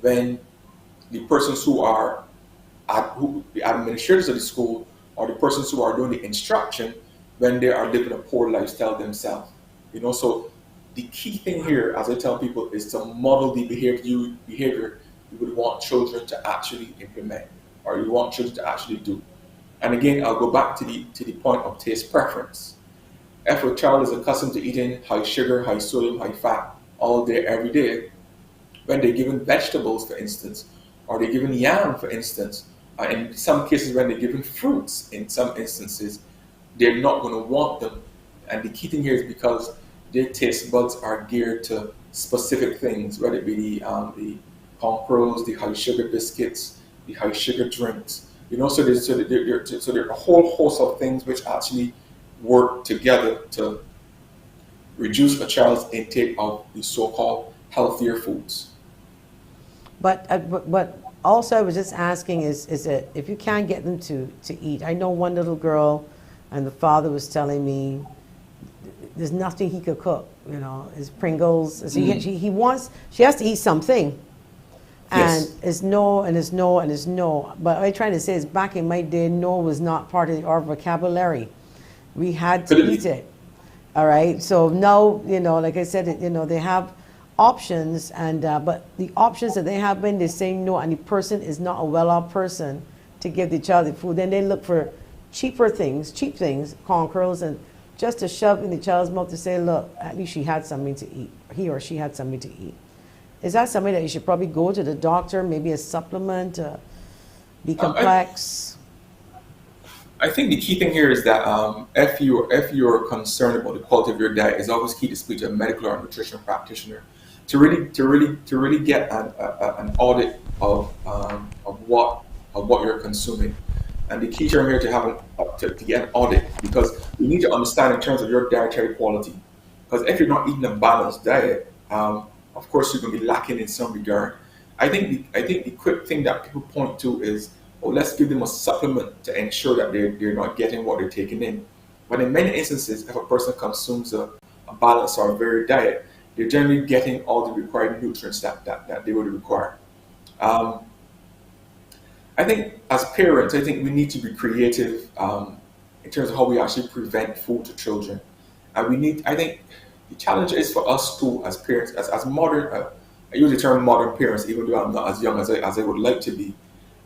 when the persons who are the administrators of the school or the persons who are doing the instruction, when they are living a poor lifestyle themselves. You know, so the key thing here, as I tell people, is to model the behavior you would want children to actually implement or you want children to actually do. And again, I'll go back to the point of taste preference. If a child is accustomed to eating high sugar, high sodium, high fat all day, every day, when they're given vegetables, for instance, or they're given yam, for instance, in some cases when they're given fruits, in some instances, they're not going to want them. And the key thing here is because their taste buds are geared to specific things, whether it be the cornrows, the high sugar biscuits, the high sugar drinks. You know, so there's a whole host of things which actually work together to reduce a child's intake of the so-called healthier foods. But also I was just asking is that if you can't get them to eat, I know one little girl and the father was telling me there's nothing he could cook, you know, his Pringles. So she has to eat something. And Yes. it's no, and it's no, and it's no. But what I'm trying to say is back in my day, no was not part of our vocabulary. We had to eat it. All right. So now, you know, like I said, you know, they have options, and but the options that they have when they're saying no, and the person is not a well-off person to give the child the food, then they look for cheap things, corn kernels, and just to shove in the child's mouth to say, look, at least she had something to eat. He or she had something to eat. Is that something that you should probably go to the doctor, maybe a supplement, be complex? I think the key thing here is that if you're concerned about the quality of your diet, it's always key to speak to a medical or nutrition practitioner to really get an audit of what you're consuming. And the key term here to get an audit, because you need to understand in terms of your dietary quality. Because if you're not eating a balanced diet, of course you're going to be lacking in some regard. I think the quick thing that people point to is, oh, let's give them a supplement to ensure that they're not getting what they're taking in. But in many instances, if a person consumes a balanced or a varied diet, they're generally getting all the required nutrients that they would require. I think as parents, I think we need to be creative in terms of how we actually prevent food to children. And I think the challenge is for us too, as parents, as modern I use the term modern parents, even though I'm not as young as I would like to be.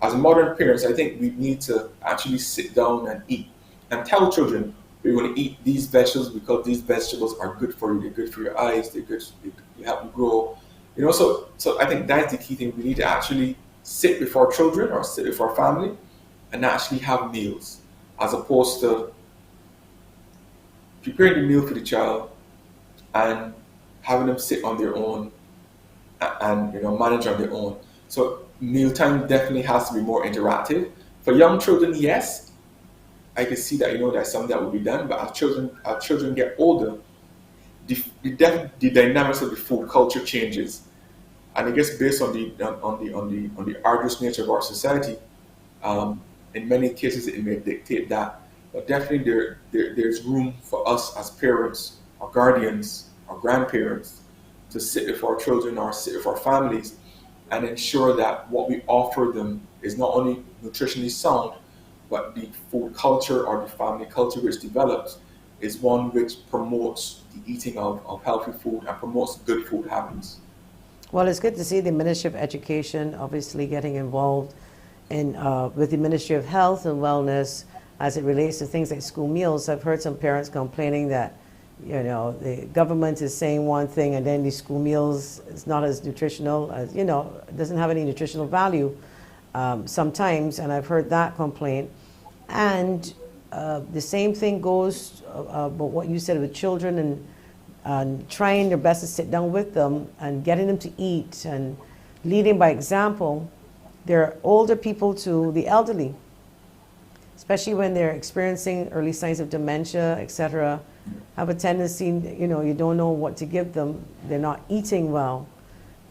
As modern parents, I think we need to actually sit down and eat and tell children we're going to eat these vegetables because these vegetables are good for you. They're good for your eyes. They're good. They help you grow. So I think that's the key thing. We need to actually sit before children or sit before family and actually have meals, as opposed to preparing the meal for the child and having them sit on their own and manage on their own. So mealtime definitely has to be more interactive. For young children, yes, I can see that that's something that will be done. But as children get older, the dynamics of the food culture changes, and I guess based on the arduous nature of our society, um, in many cases it may dictate that. But definitely there's room for us as parents, or guardians, or grandparents to sit with our children or sit with our families and ensure that what we offer them is not only nutritionally sound, but the food culture or the family culture which develops is one which promotes the eating of healthy food and promotes good food habits. Well, it's good to see the Ministry of Education obviously getting involved in with the Ministry of Health and Wellness as it relates to things like school meals. I've heard some parents complaining that the government is saying one thing and then the school meals is not as nutritional as it doesn't have any nutritional value sometimes, and I've heard that complaint. And the same thing goes about what you said with children and trying their best to sit down with them and getting them to eat and leading by example. They're older people to the elderly, especially when they're experiencing early signs of dementia, etc., have a tendency, you don't know what to give them. They're not eating well.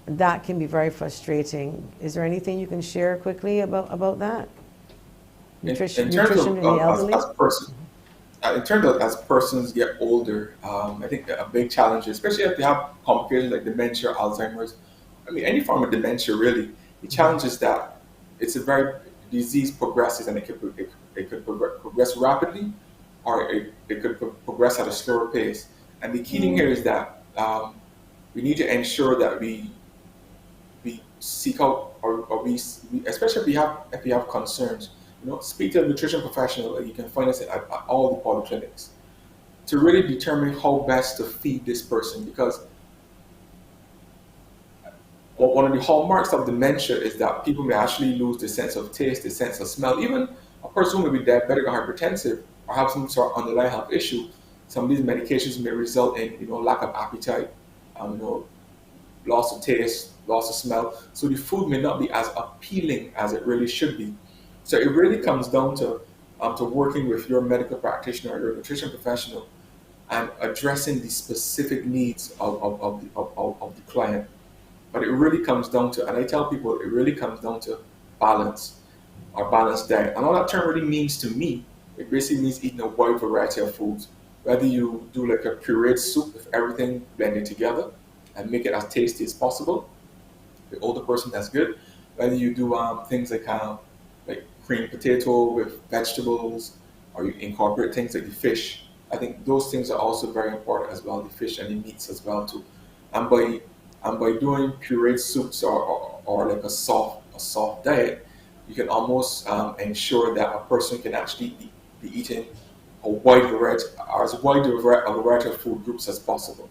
That can be very frustrating. Is there anything you can share quickly about that? In terms Nutrition in the elderly? in terms of as persons get older, I think a big challenge, especially if they have complications like dementia, Alzheimer's. I mean, any form of dementia, really. The challenge is that it's a very disease progresses, and it could progress rapidly, or it could progress at a slower pace. And the key thing here is that we need to ensure that we seek out, or we especially if we have concerns, speak to a nutrition professional. Like, you can find us at all the polyclinics to really determine how best to feed this person, because one of the hallmarks of dementia is that people may actually lose the sense of taste, the sense of smell. Even a person who may be diabetic or hypertensive or have some sort of underlying health issue, some of these medications may result in lack of appetite, loss of taste, loss of smell. So the food may not be as appealing as it really should be. So it really comes down to working with your medical practitioner or your nutrition professional and addressing the specific needs of the client. But it really comes down to, and I tell people, it really comes down to balance, or balanced diet. And all that term really means to me, it basically means eating a wide variety of foods. Whether you do like a pureed soup with everything blended together and make it as tasty as possible, the older person, that's good. Whether you do things like creamed potato with vegetables, or you incorporate things like the fish. I think those things are also very important as well, the fish and the meats as well too. And by doing pureed soups, or like a soft diet, you can almost ensure that a person can actually be eating a wide variety, or as wide a variety of food groups as possible.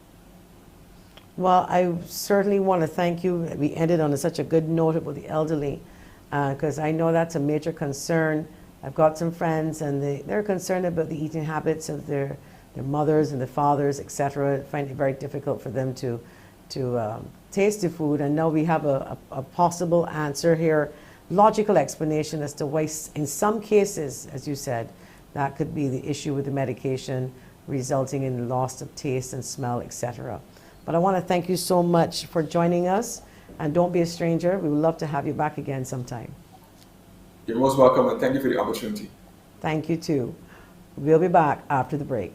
Well, I certainly want to thank you. We ended on such a good note about the elderly, because I know that's a major concern. I've got some friends, and they're concerned about the eating habits of their mothers and their fathers, etc. Find it very difficult for them to taste the food. And now we have a possible answer here, logical explanation as to why, in some cases, as you said, that could be the issue with the medication, resulting in loss of taste and smell, etc. But I want to thank you so much for joining us, and don't be a stranger. We would love to have you back again sometime. You're most welcome, and thank you for the opportunity. Thank you too. We'll be back after the break.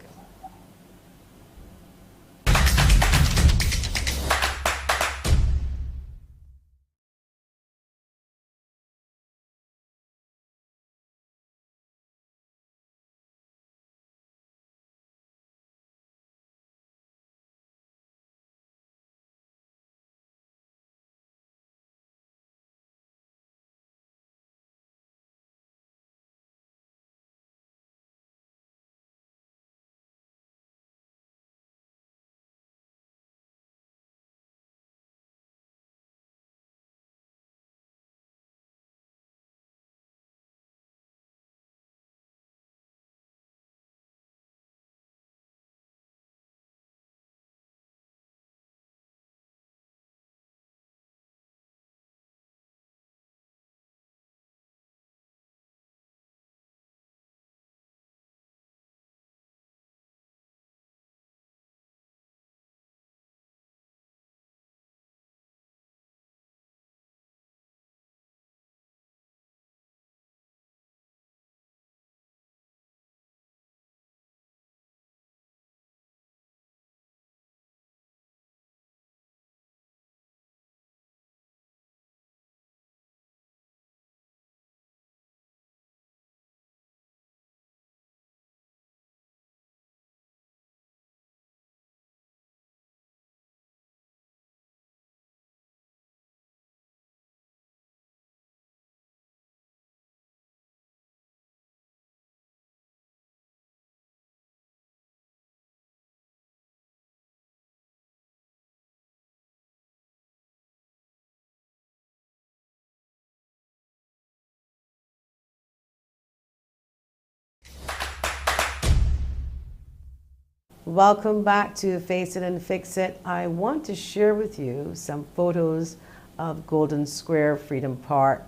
Welcome back to Face It and Fix It. I want to share with you some photos of Golden Square Freedom Park.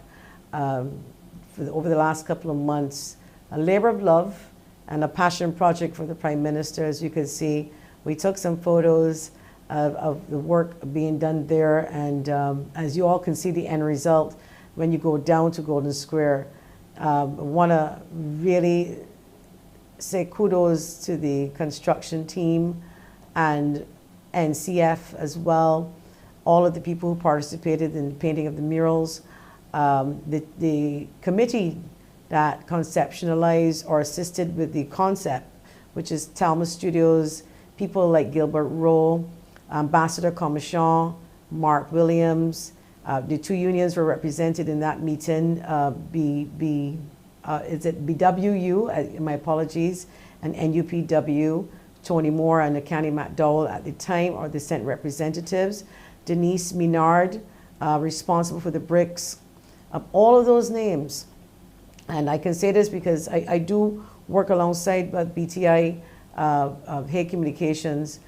Over the last couple of months, a labor of love and a passion project for the Prime Minister. As you can see, we took some photos of the work being done there, and as you all can see the end result when you go down to Golden Square. I want to really say kudos to the construction team and NCF as well, all of the people who participated in the painting of the murals, the committee that conceptualized or assisted with the concept, which is Talma Studios, people like Gilbert Rowe, Ambassador Commichon, Mark Williams. The two unions were represented in that meeting, is it BWU, my apologies, and NUPW, Tony Moore and Nakani McDowell at the time are the sent representatives. Denise Minard, responsible for the bricks, all of those names. And I can say this because I do work alongside BTI, Haigh Communications,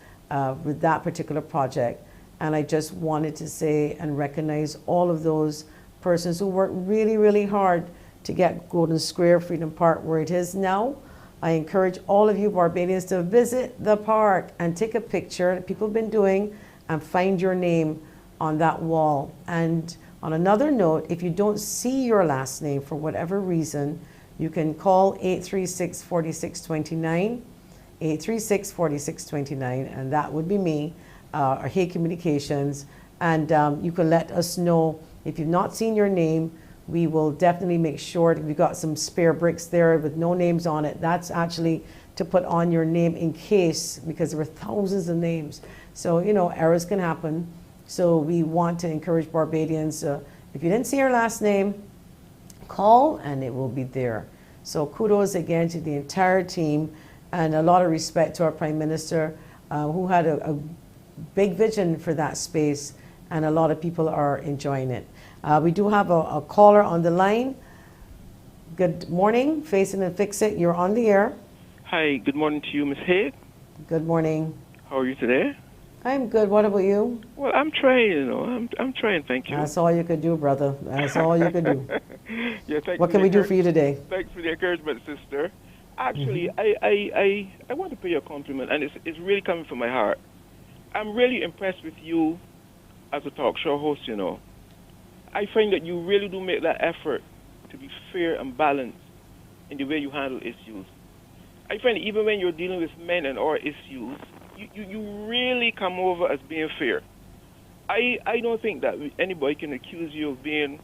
with that particular project. And I just wanted to say and recognize all of those persons who worked really, really hard to get Golden Square Freedom Park where it is now. I encourage all of you Barbadians to visit the park and take a picture that people have been doing and find your name on that wall. And on another note, if you don't see your last name for whatever reason, you can call 836-4629, 836-4629, and that would be me, or Haigh Communications. And you can let us know if you've not seen your name. We will definitely make sure that we've got some spare bricks there with no names on it. That's actually to put on your name in case, because there were thousands of names. So, you know, errors can happen. So we want to encourage Barbadians, if you didn't see your last name, call and it will be there. So kudos again to the entire team, and a lot of respect to our Prime Minister, who had a big vision for that space, and a lot of people are enjoying it. We do have a caller on the line. Good morning, Face It and Fix It. You're on the air. Hi, good morning to you, Ms. Haigh. Good morning. How are you today? I'm good. What about you? Well, I'm trying, you know. I'm trying, thank you. That's all you could do, brother. That's all you could do. Yeah, thanks. What can we do for you today? Thanks for the encouragement, sister. Actually, I want to pay you a compliment, and it's really coming from my heart. I'm really impressed with you as a talk show host, you know. I find that you really do make that effort to be fair and balanced in the way you handle issues. I find that even when you're dealing with men and our issues, you really come over as being fair. I don't think that anybody can accuse you of being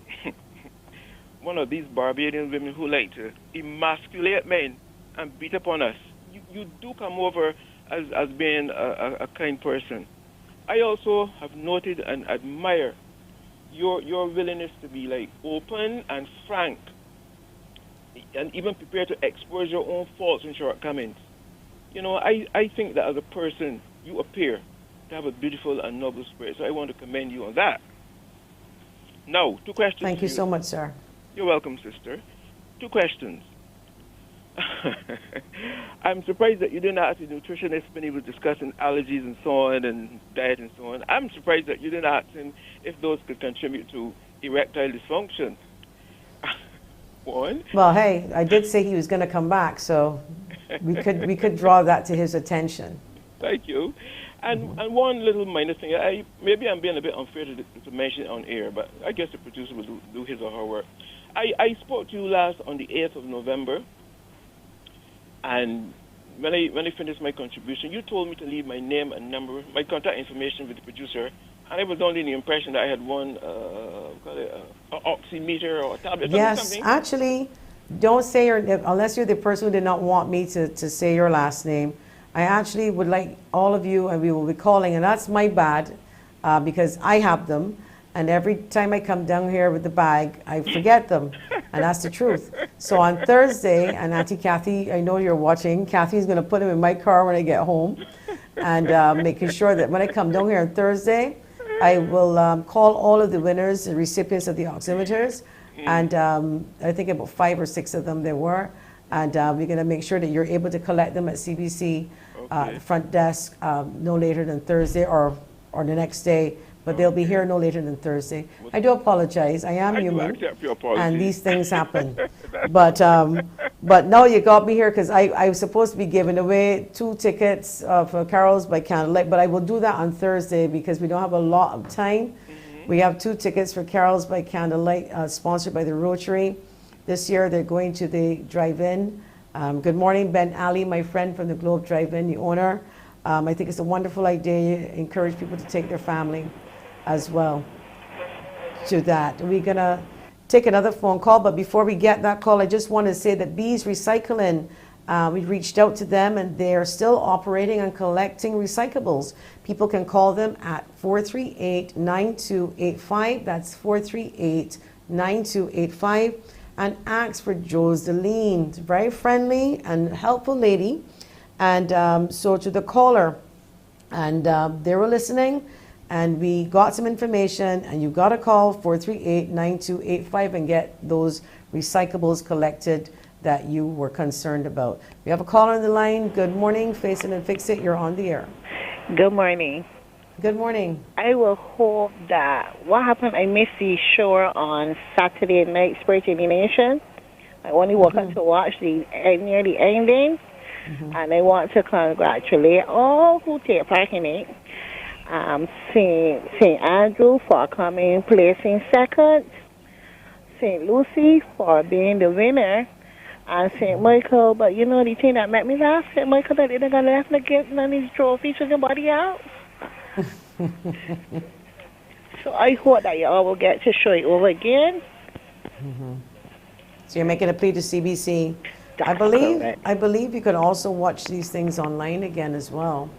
one of these Barbadian women who like to emasculate men and beat up on us. You do come over as being a kind person. I also have noted and admire your willingness to be like open and frank, and even prepared to expose your own faults and shortcomings. You know, I think that as a person, you appear to have a beautiful and noble spirit. So I want to commend you on that. Now, 2 questions. Thank you so much, sir. You're welcome, sister. 2 questions. I'm surprised that you didn't ask the nutritionist when he was discussing allergies and so on and diet and so on. I'm surprised that you didn't ask him if those could contribute to erectile dysfunction. One. Well, hey, I did say he was going to come back, so we could draw that to his attention. Thank you. And one little minor thing, maybe I'm being a bit unfair to mention it on air, but I guess the producer will do his or her work. I spoke to you last on the 8th of November, and when I finished my contribution, you told me to leave my name and number, my contact information with the producer, and I was under the impression that I had won an oximeter or a tablet or something. Yes, actually, don't say your, unless you're the person who did not want me to say your last name. I actually would like all of you, and we will be calling, and that's my bad, because I have them, and every time I come down here with the bag, I forget them, and that's the truth. So on Thursday, and Auntie Kathy, I know you're watching, Kathy's going to put them in my car when I get home, and making sure that when I come down here on Thursday, I will call all of the winners, the recipients of the Oximeters, and I think about 5 or 6 of them there were, and we're going to make sure that you're able to collect them at CBC Okay. front desk no later than Thursday or the next day. But they'll be here no later than Thursday. I do apologize. I am I do human, accept your apology. and these things happen. But no, you got me here because I was supposed to be giving away 2 tickets for Carols by Candlelight, but I will do that on Thursday because we don't have a lot of time. We have 2 tickets for Carols by Candlelight, sponsored by the Rotary. This year they're going to the drive-in. Good morning, Ben Ali, my friend from the Globe Drive-In, the owner. I think it's a wonderful idea. You encourage people to take their family as well to that. We're going to take another phone call, but before we get that call, I just want to say that Bees Recycling, we reached out to them and they are still operating and collecting recyclables. People can call them at 438-9285. That's 438-9285, and ask for Joseline. It's a very friendly and helpful lady. And so to the caller, and they were listening, and we got some information, and you got to call 438-9285 and get those recyclables collected that you were concerned about. We have a caller on the line. Good morning. Face it and fix it. You're on the air. Good morning. Good morning. I will hope that what happened, I missed the show on Saturday night, Spiritual Nation. I only woke up to watch the near the ending, and I want to congratulate all who take part in it. St. Andrew for coming placing second, St. Lucy for being the winner, and St. Michael. But you know the thing that made me laugh, St. Michael, that they're gonna have to give none of these trophies to nobody else. So I hope that y'all will get to show it over again. So you're making a plea to CBC. I That's believe correct. I believe you can also watch these things online again as well.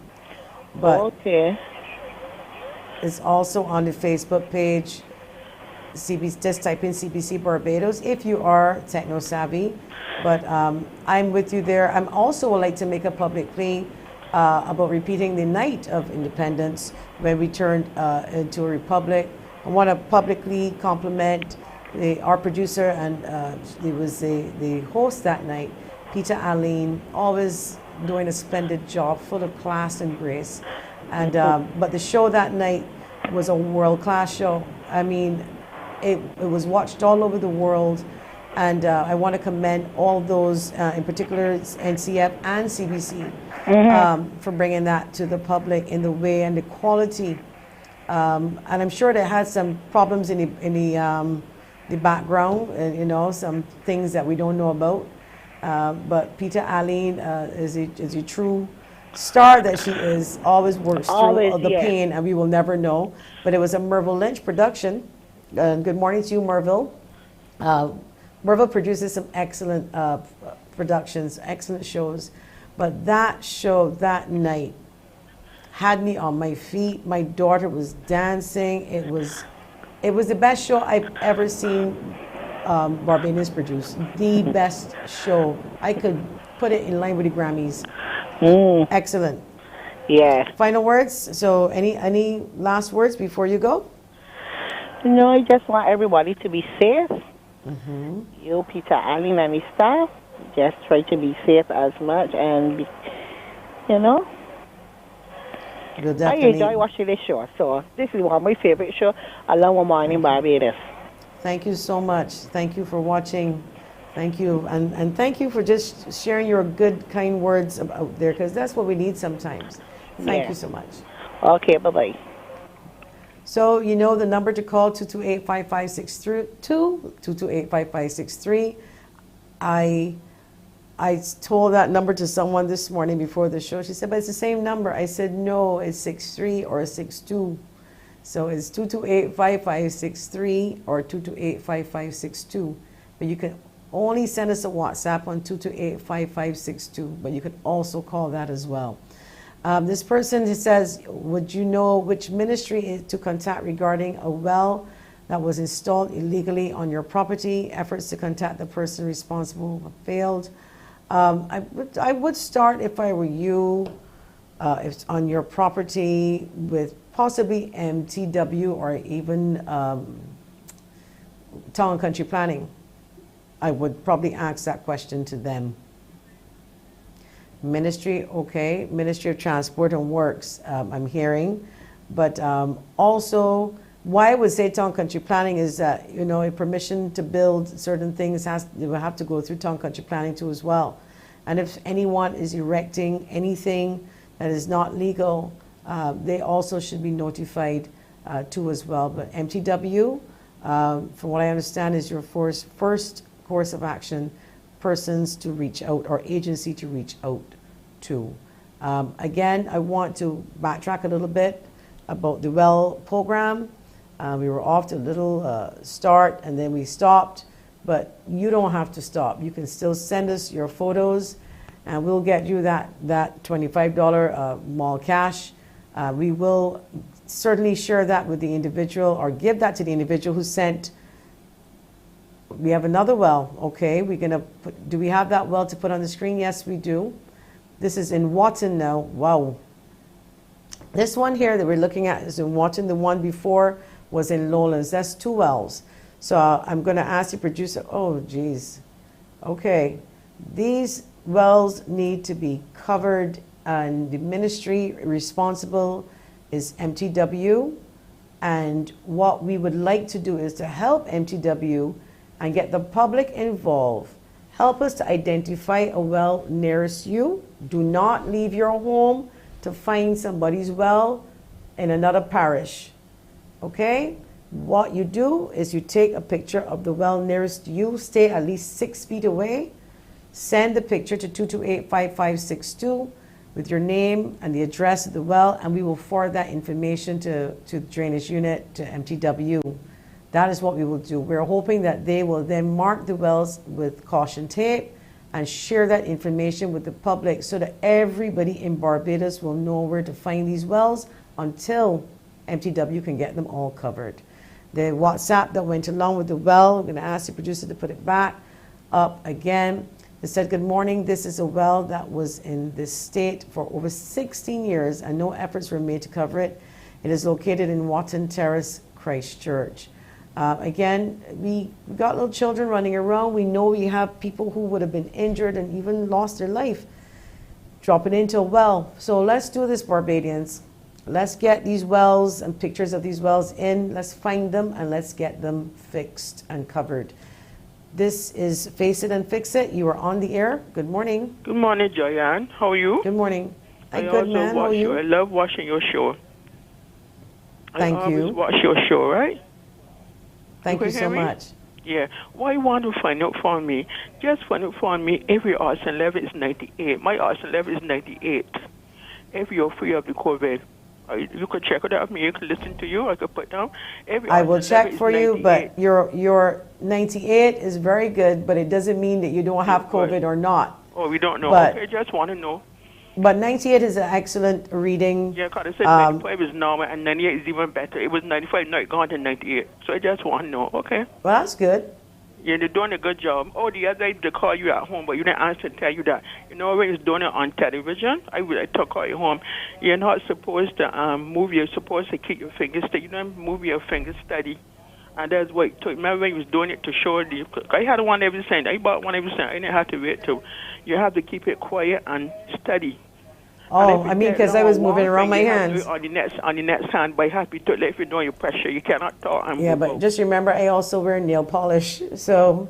But Okay. it's also on the Facebook page. CBC, just type in CBC Barbados if you are techno savvy. But I'm with you there. I'm also would like to make a public plea about repeating the night of independence when we turned into a republic. I want to publicly compliment our producer, and he was the host that night, Peter Aline, always doing a splendid job, full of class and grace. And but the show that night was a world-class show. I mean, it was watched all over the world, and I want to commend all those, in particular NCF and CBC, for bringing that to the public in the way and the quality. And I'm sure they had some problems in the background, you know, some things that we don't know about. But Peter Aline is a true star that she is, always works Always, through the yes. pain, and we will never know. But it was a Merville Lynch production. Good morning to you, Merville. Merville produces some excellent productions, excellent shows. But that show that night had me on my feet. My daughter was dancing. It was the best show I've ever seen Barbadians produce. The best show. I could put it in line with the Grammys. Excellent. Yeah. Final words. So any last words before you go? No, I just want everybody to be safe. You, Peter Allen, and his staff, just try to be safe as much, and be, you know. We'll I definitely. enjoy watching this show, so this is one of my favorite shows, along with Morning Barbados. Thank you so much. Thank you for watching. Thank you. And thank you for just sharing your good, kind words out there, because that's what we need sometimes. Thank Yeah. you so much. Okay, bye-bye. So you know the number to call, 228-5562, 228-5563. I told that number to someone this morning before the show. She said, but it's the same number. I said, no, it's 63 or 62. So it's 228-5563 or 228-5562. But you can only send us a WhatsApp on 228-5562, but you can also call that as well. This person says, would you know which ministry to contact regarding a well that was installed illegally on your property? Efforts to contact the person responsible have failed. I would start, if I were you, if it's on your property, with possibly MTW or even Town and Country Planning. I would probably ask that question to them. Ministry, okay. Ministry of Transport and Works, I'm hearing. But also, why I would say town country planning is that, you know, a permission to build certain things they will have to go through town country planning too as well. And if anyone is erecting anything that is not legal, they also should be notified too as well. But MTW, from what I understand, is your first course of action, persons to reach out or agency to reach out to. Again, I want to backtrack a little bit about the well program. We were off to a little start and then we stopped, but you don't have to stop. You can still send us your photos and we'll get you that $25 mall cash. We will certainly share that with the individual or give that to the individual who sent. We have another well, okay. We're gonna do we have that well to put on the screen? Yes, we do. This is in Wotton now. Wow. This one here that we're looking at is in Wotton. The one before was in Lowlands. That's 2 wells. So I'm going to ask the producer. Oh, geez. Okay. These wells need to be covered, and the ministry responsible is MTW. And what we would like to do is to help MTW and get the public involved. Help us to identify a well nearest you. Do not leave your home to find somebody's well in another parish. Okay? What you do is you take a picture of the well nearest you, stay at least 6 feet away, send the picture to 228-5562 with your name and the address of the well, and we will forward that information to the drainage unit, to MTW. That is what we will do. We're hoping that they will then mark the wells with caution tape and share that information with the public so that everybody in Barbados will know where to find these wells until MTW can get them all covered. The WhatsApp that went along with the well, I'm going to ask the producer to put it back up again. It said, good morning, this is a well that was in this state for over 16 years and no efforts were made to cover it. It is located in Wotton Terrace, Christchurch. Again, we got little children running around. We know we have people who would have been injured and even lost their life dropping into a well. So let's do this, Barbadians. Let's get these wells and pictures of these wells in. Let's find them and let's get them fixed and covered. This is Face It and Fix It. You are on the air. Good morning. Good morning, Joyanne. How are you? Good morning. Good, man. How are you? I love watching your show. Thank you. I always watch your show, right? Thank you so much. Yeah. What you want to find out for me, just find out for me every oxygen level is 98. My oxygen level is 98. If you're free of the COVID, you could check it out. You can listen to you. I could put down. I will check for you, but your 98 is very good, but it doesn't mean that you don't have COVID or not. Oh, we don't know. But, okay, just want to know. But 98 is an excellent reading. Yeah, because I said 95 is normal and 98 is even better. It was 95, now it's gone to 98. So I just want to know. Okay. Well, that's good. Yeah, they're doing a good job. Oh, the other day they call you at home, but you didn't answer to tell you that. You know, when you're doing it on television, I took call you home. You're not supposed to move. You're supposed to keep your fingers steady. You don't move your fingers steady. And that's what it took. Remember when you was doing it to show the... I had one every cent. I bought one every cent. I didn't have to wait till... You have to keep it quiet and steady. Oh, I mean, because I was moving around my hands. On the next hand, by happy to let you know your pressure. You cannot talk and yeah, but just remember, I also wear nail polish, so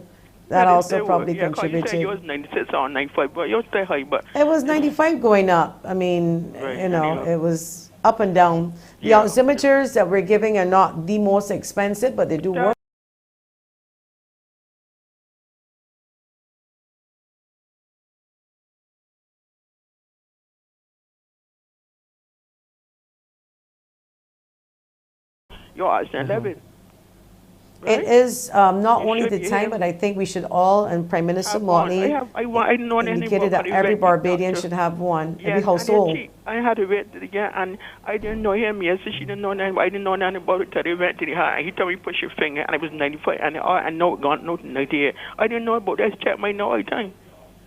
that also probably contributed. You said yours 96 or 95, but yours stay high. But it was 95 going up. I mean, right, you know, it was up and down. The oximeters that we're giving are not the most expensive, but they do work. Your oxygen level. Right? It is not only the time, but I think we should all, and Prime Minister Motley indicated that every Barbadian should have one, every household. I had to wait again, and I didn't know him. Yes, she didn't know nothing. I didn't know nothing about it until I went to the house. He told me push your finger, and I was 95, and now it gone no 98. I didn't know about that. Check my nose all the time.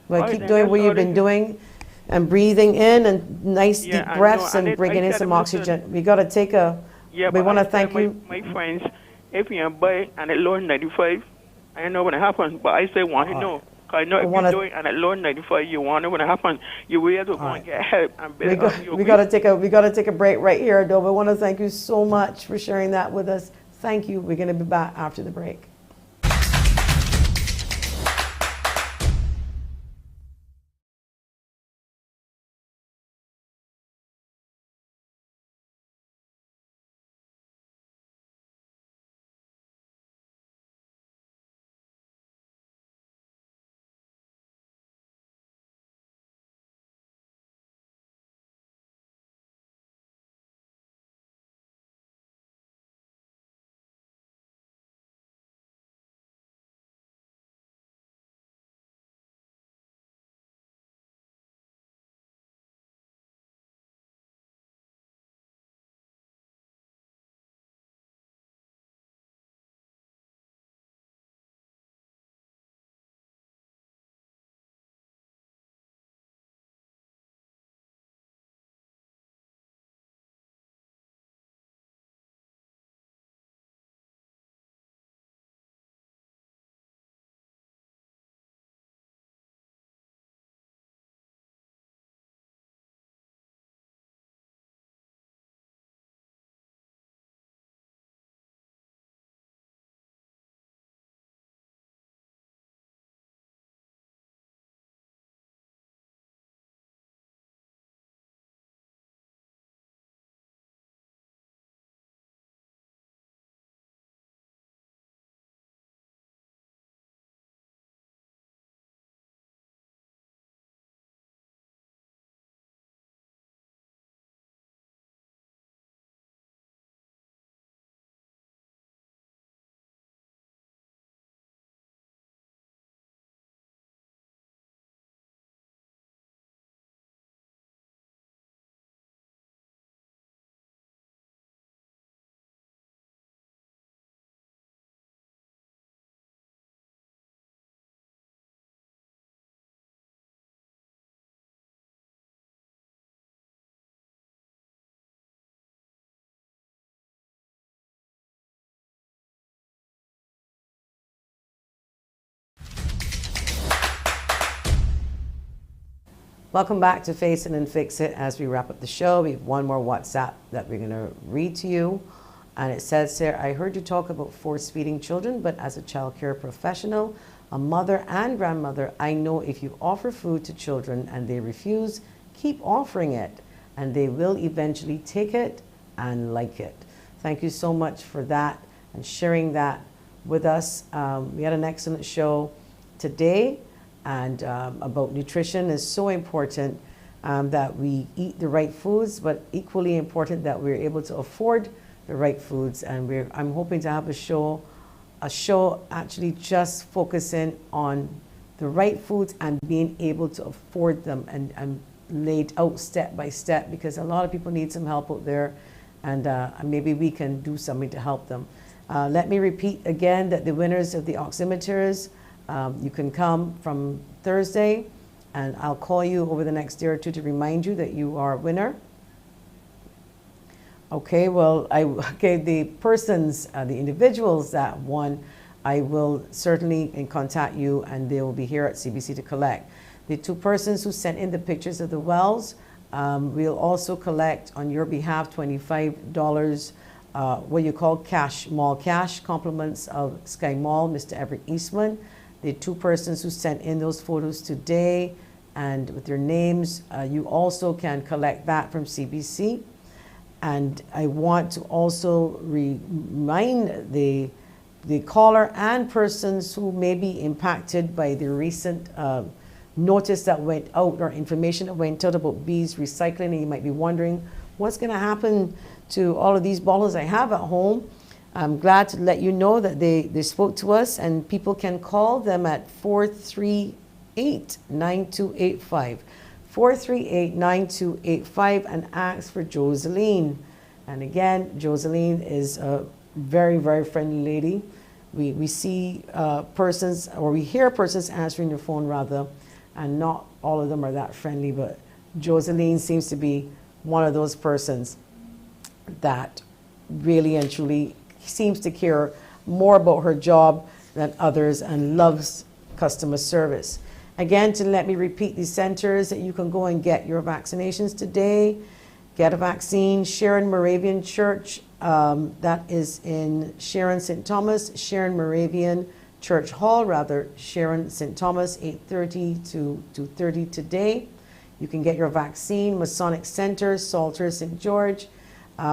Well, keep doing what you've been doing, and breathing in, and nice deep breaths, and bringing in some oxygen. We got to take a... Yeah, we want to thank you. My friends, if you're a boy and it lower 95, I know when it happens, but I say want to know. Because I know if you're doing and at low 95, you want to know when it happens. You will to go and get help and better. We got to take a break right here, though. I want to thank you so much for sharing that with us. Thank you. We're going to be back after the break. Welcome back to Face It and Fix It. As we wrap up the show, we have one more WhatsApp that we're going to read to you. And it says here, I heard you talk about force-feeding children, but as a child care professional, a mother and grandmother, I know if you offer food to children and they refuse, keep offering it, and they will eventually take it and like it. Thank you so much for that and sharing that with us. We had an excellent show today. And about nutrition is so important that we eat the right foods, but equally important that we're able to afford the right foods. And I'm hoping to have a show actually just focusing on the right foods and being able to afford them and laid out step by step, because a lot of people need some help out there, and maybe we can do something to help them. Let me repeat again that the winners of the Oximeters, you can come from Thursday, and I'll call you over the next day or two to remind you that you are a winner. Okay, well, the persons, the individuals that won, I will certainly contact you, and they will be here at CBC to collect. The two persons who sent in the pictures of the wells, we'll also collect on your behalf $25, what you call cash, mall cash, compliments of Sky Mall, Mr. Everett Eastman. The two persons who sent in those photos today and with their names, you also can collect that from CBC. And I want to also remind the caller and persons who may be impacted by the recent notice that went out, or information that went out about bees recycling, and you might be wondering what's going to happen to all of these bottles I have at home. I'm glad to let you know that they spoke to us, and people can call them at 438-9285. 438-9285 and ask for Joseline. And again, Joseline is a very, very friendly lady. We see persons, or we hear persons answering their phone rather, and not all of them are that friendly, but Joseline seems to be one of those persons that really and truly seems to care more about her job than others and loves customer service. Again, to let me repeat these centers that you can go and get your vaccinations today. Get a vaccine. Sharon Moravian Church, that is in Sharon St. Thomas, Sharon Moravian Church Hall, rather, Sharon St. Thomas, 8:30 to 2:30 today. You can get your vaccine. Masonic Center, Salter, St. George,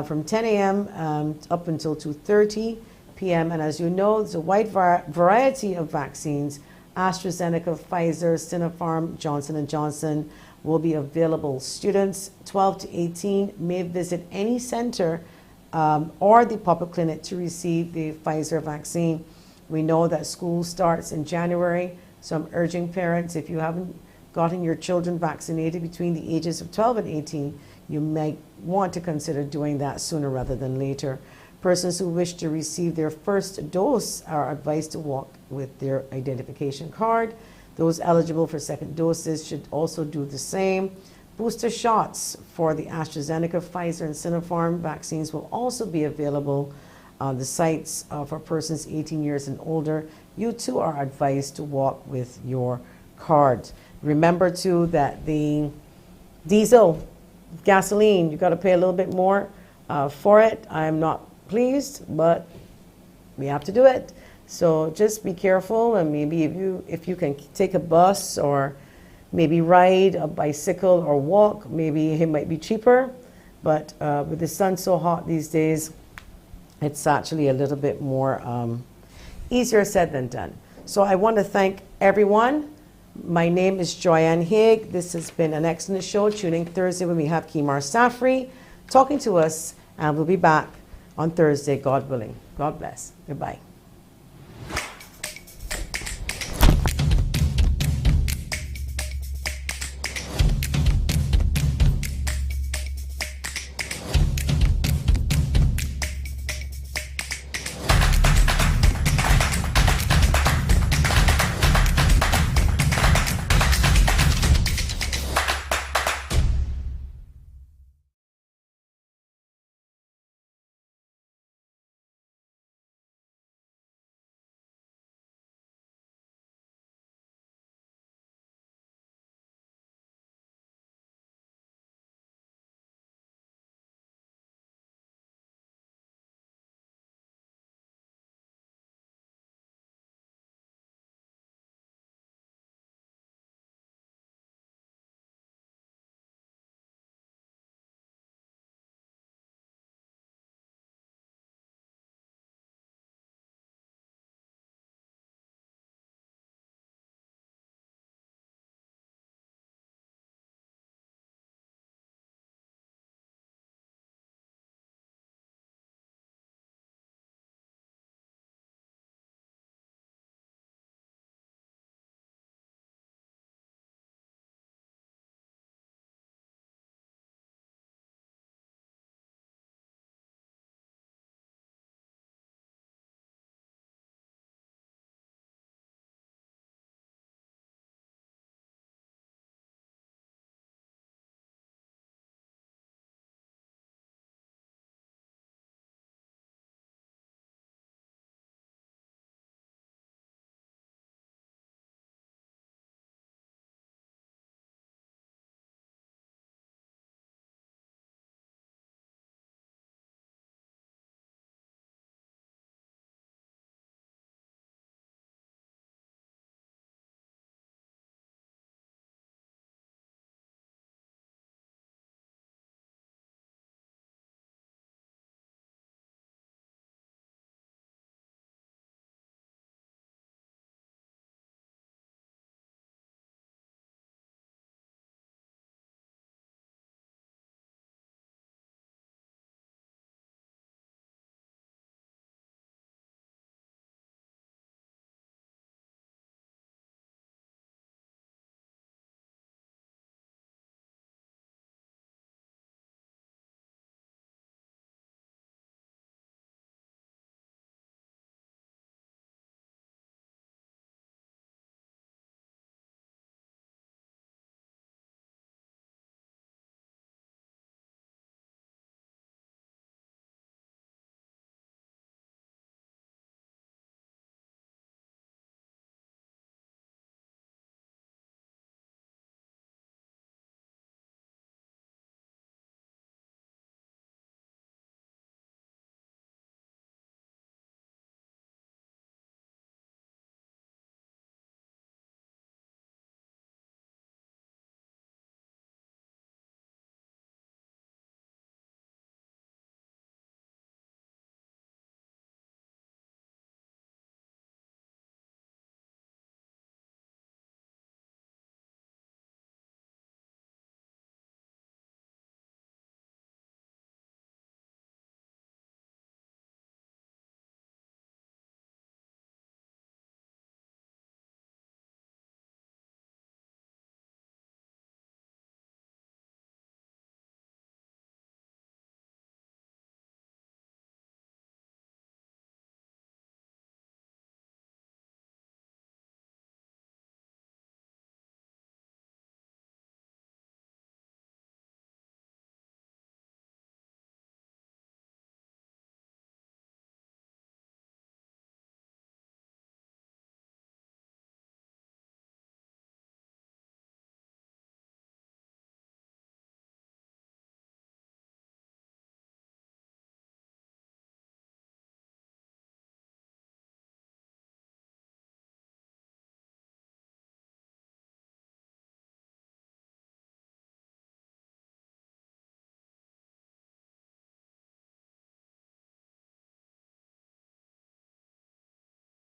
from 10 a.m. Up until 2:30 p.m. And as you know, there's a wide variety of vaccines. AstraZeneca, Pfizer, Sinopharm, Johnson & Johnson will be available. Students 12 to 18 may visit any center or the public clinic to receive the Pfizer vaccine. We know that school starts in January, so I'm urging parents, if you haven't gotten your children vaccinated between the ages of 12 and 18, you may want to consider doing that sooner rather than later. Persons who wish to receive their first dose are advised to walk with their identification card. Those eligible for second doses should also do the same. Booster shots for the AstraZeneca, Pfizer, and Sinopharm vaccines will also be available on the sites for persons 18 years and older. You too are advised to walk with your card. Remember too that the diesel, gasoline, you got to pay a little bit more for it. I'm not pleased, but we have to do it. So just be careful, and maybe if you can take a bus or maybe ride a bicycle or walk, maybe it might be cheaper. But with the sun so hot these days, it's actually a little bit more easier said than done. So I want to thank everyone. My name is Joyanne Haigh. This has been an excellent show. Tuning Thursday when we have Kimar Safri talking to us, and we'll be back on Thursday, God willing. God bless. Goodbye.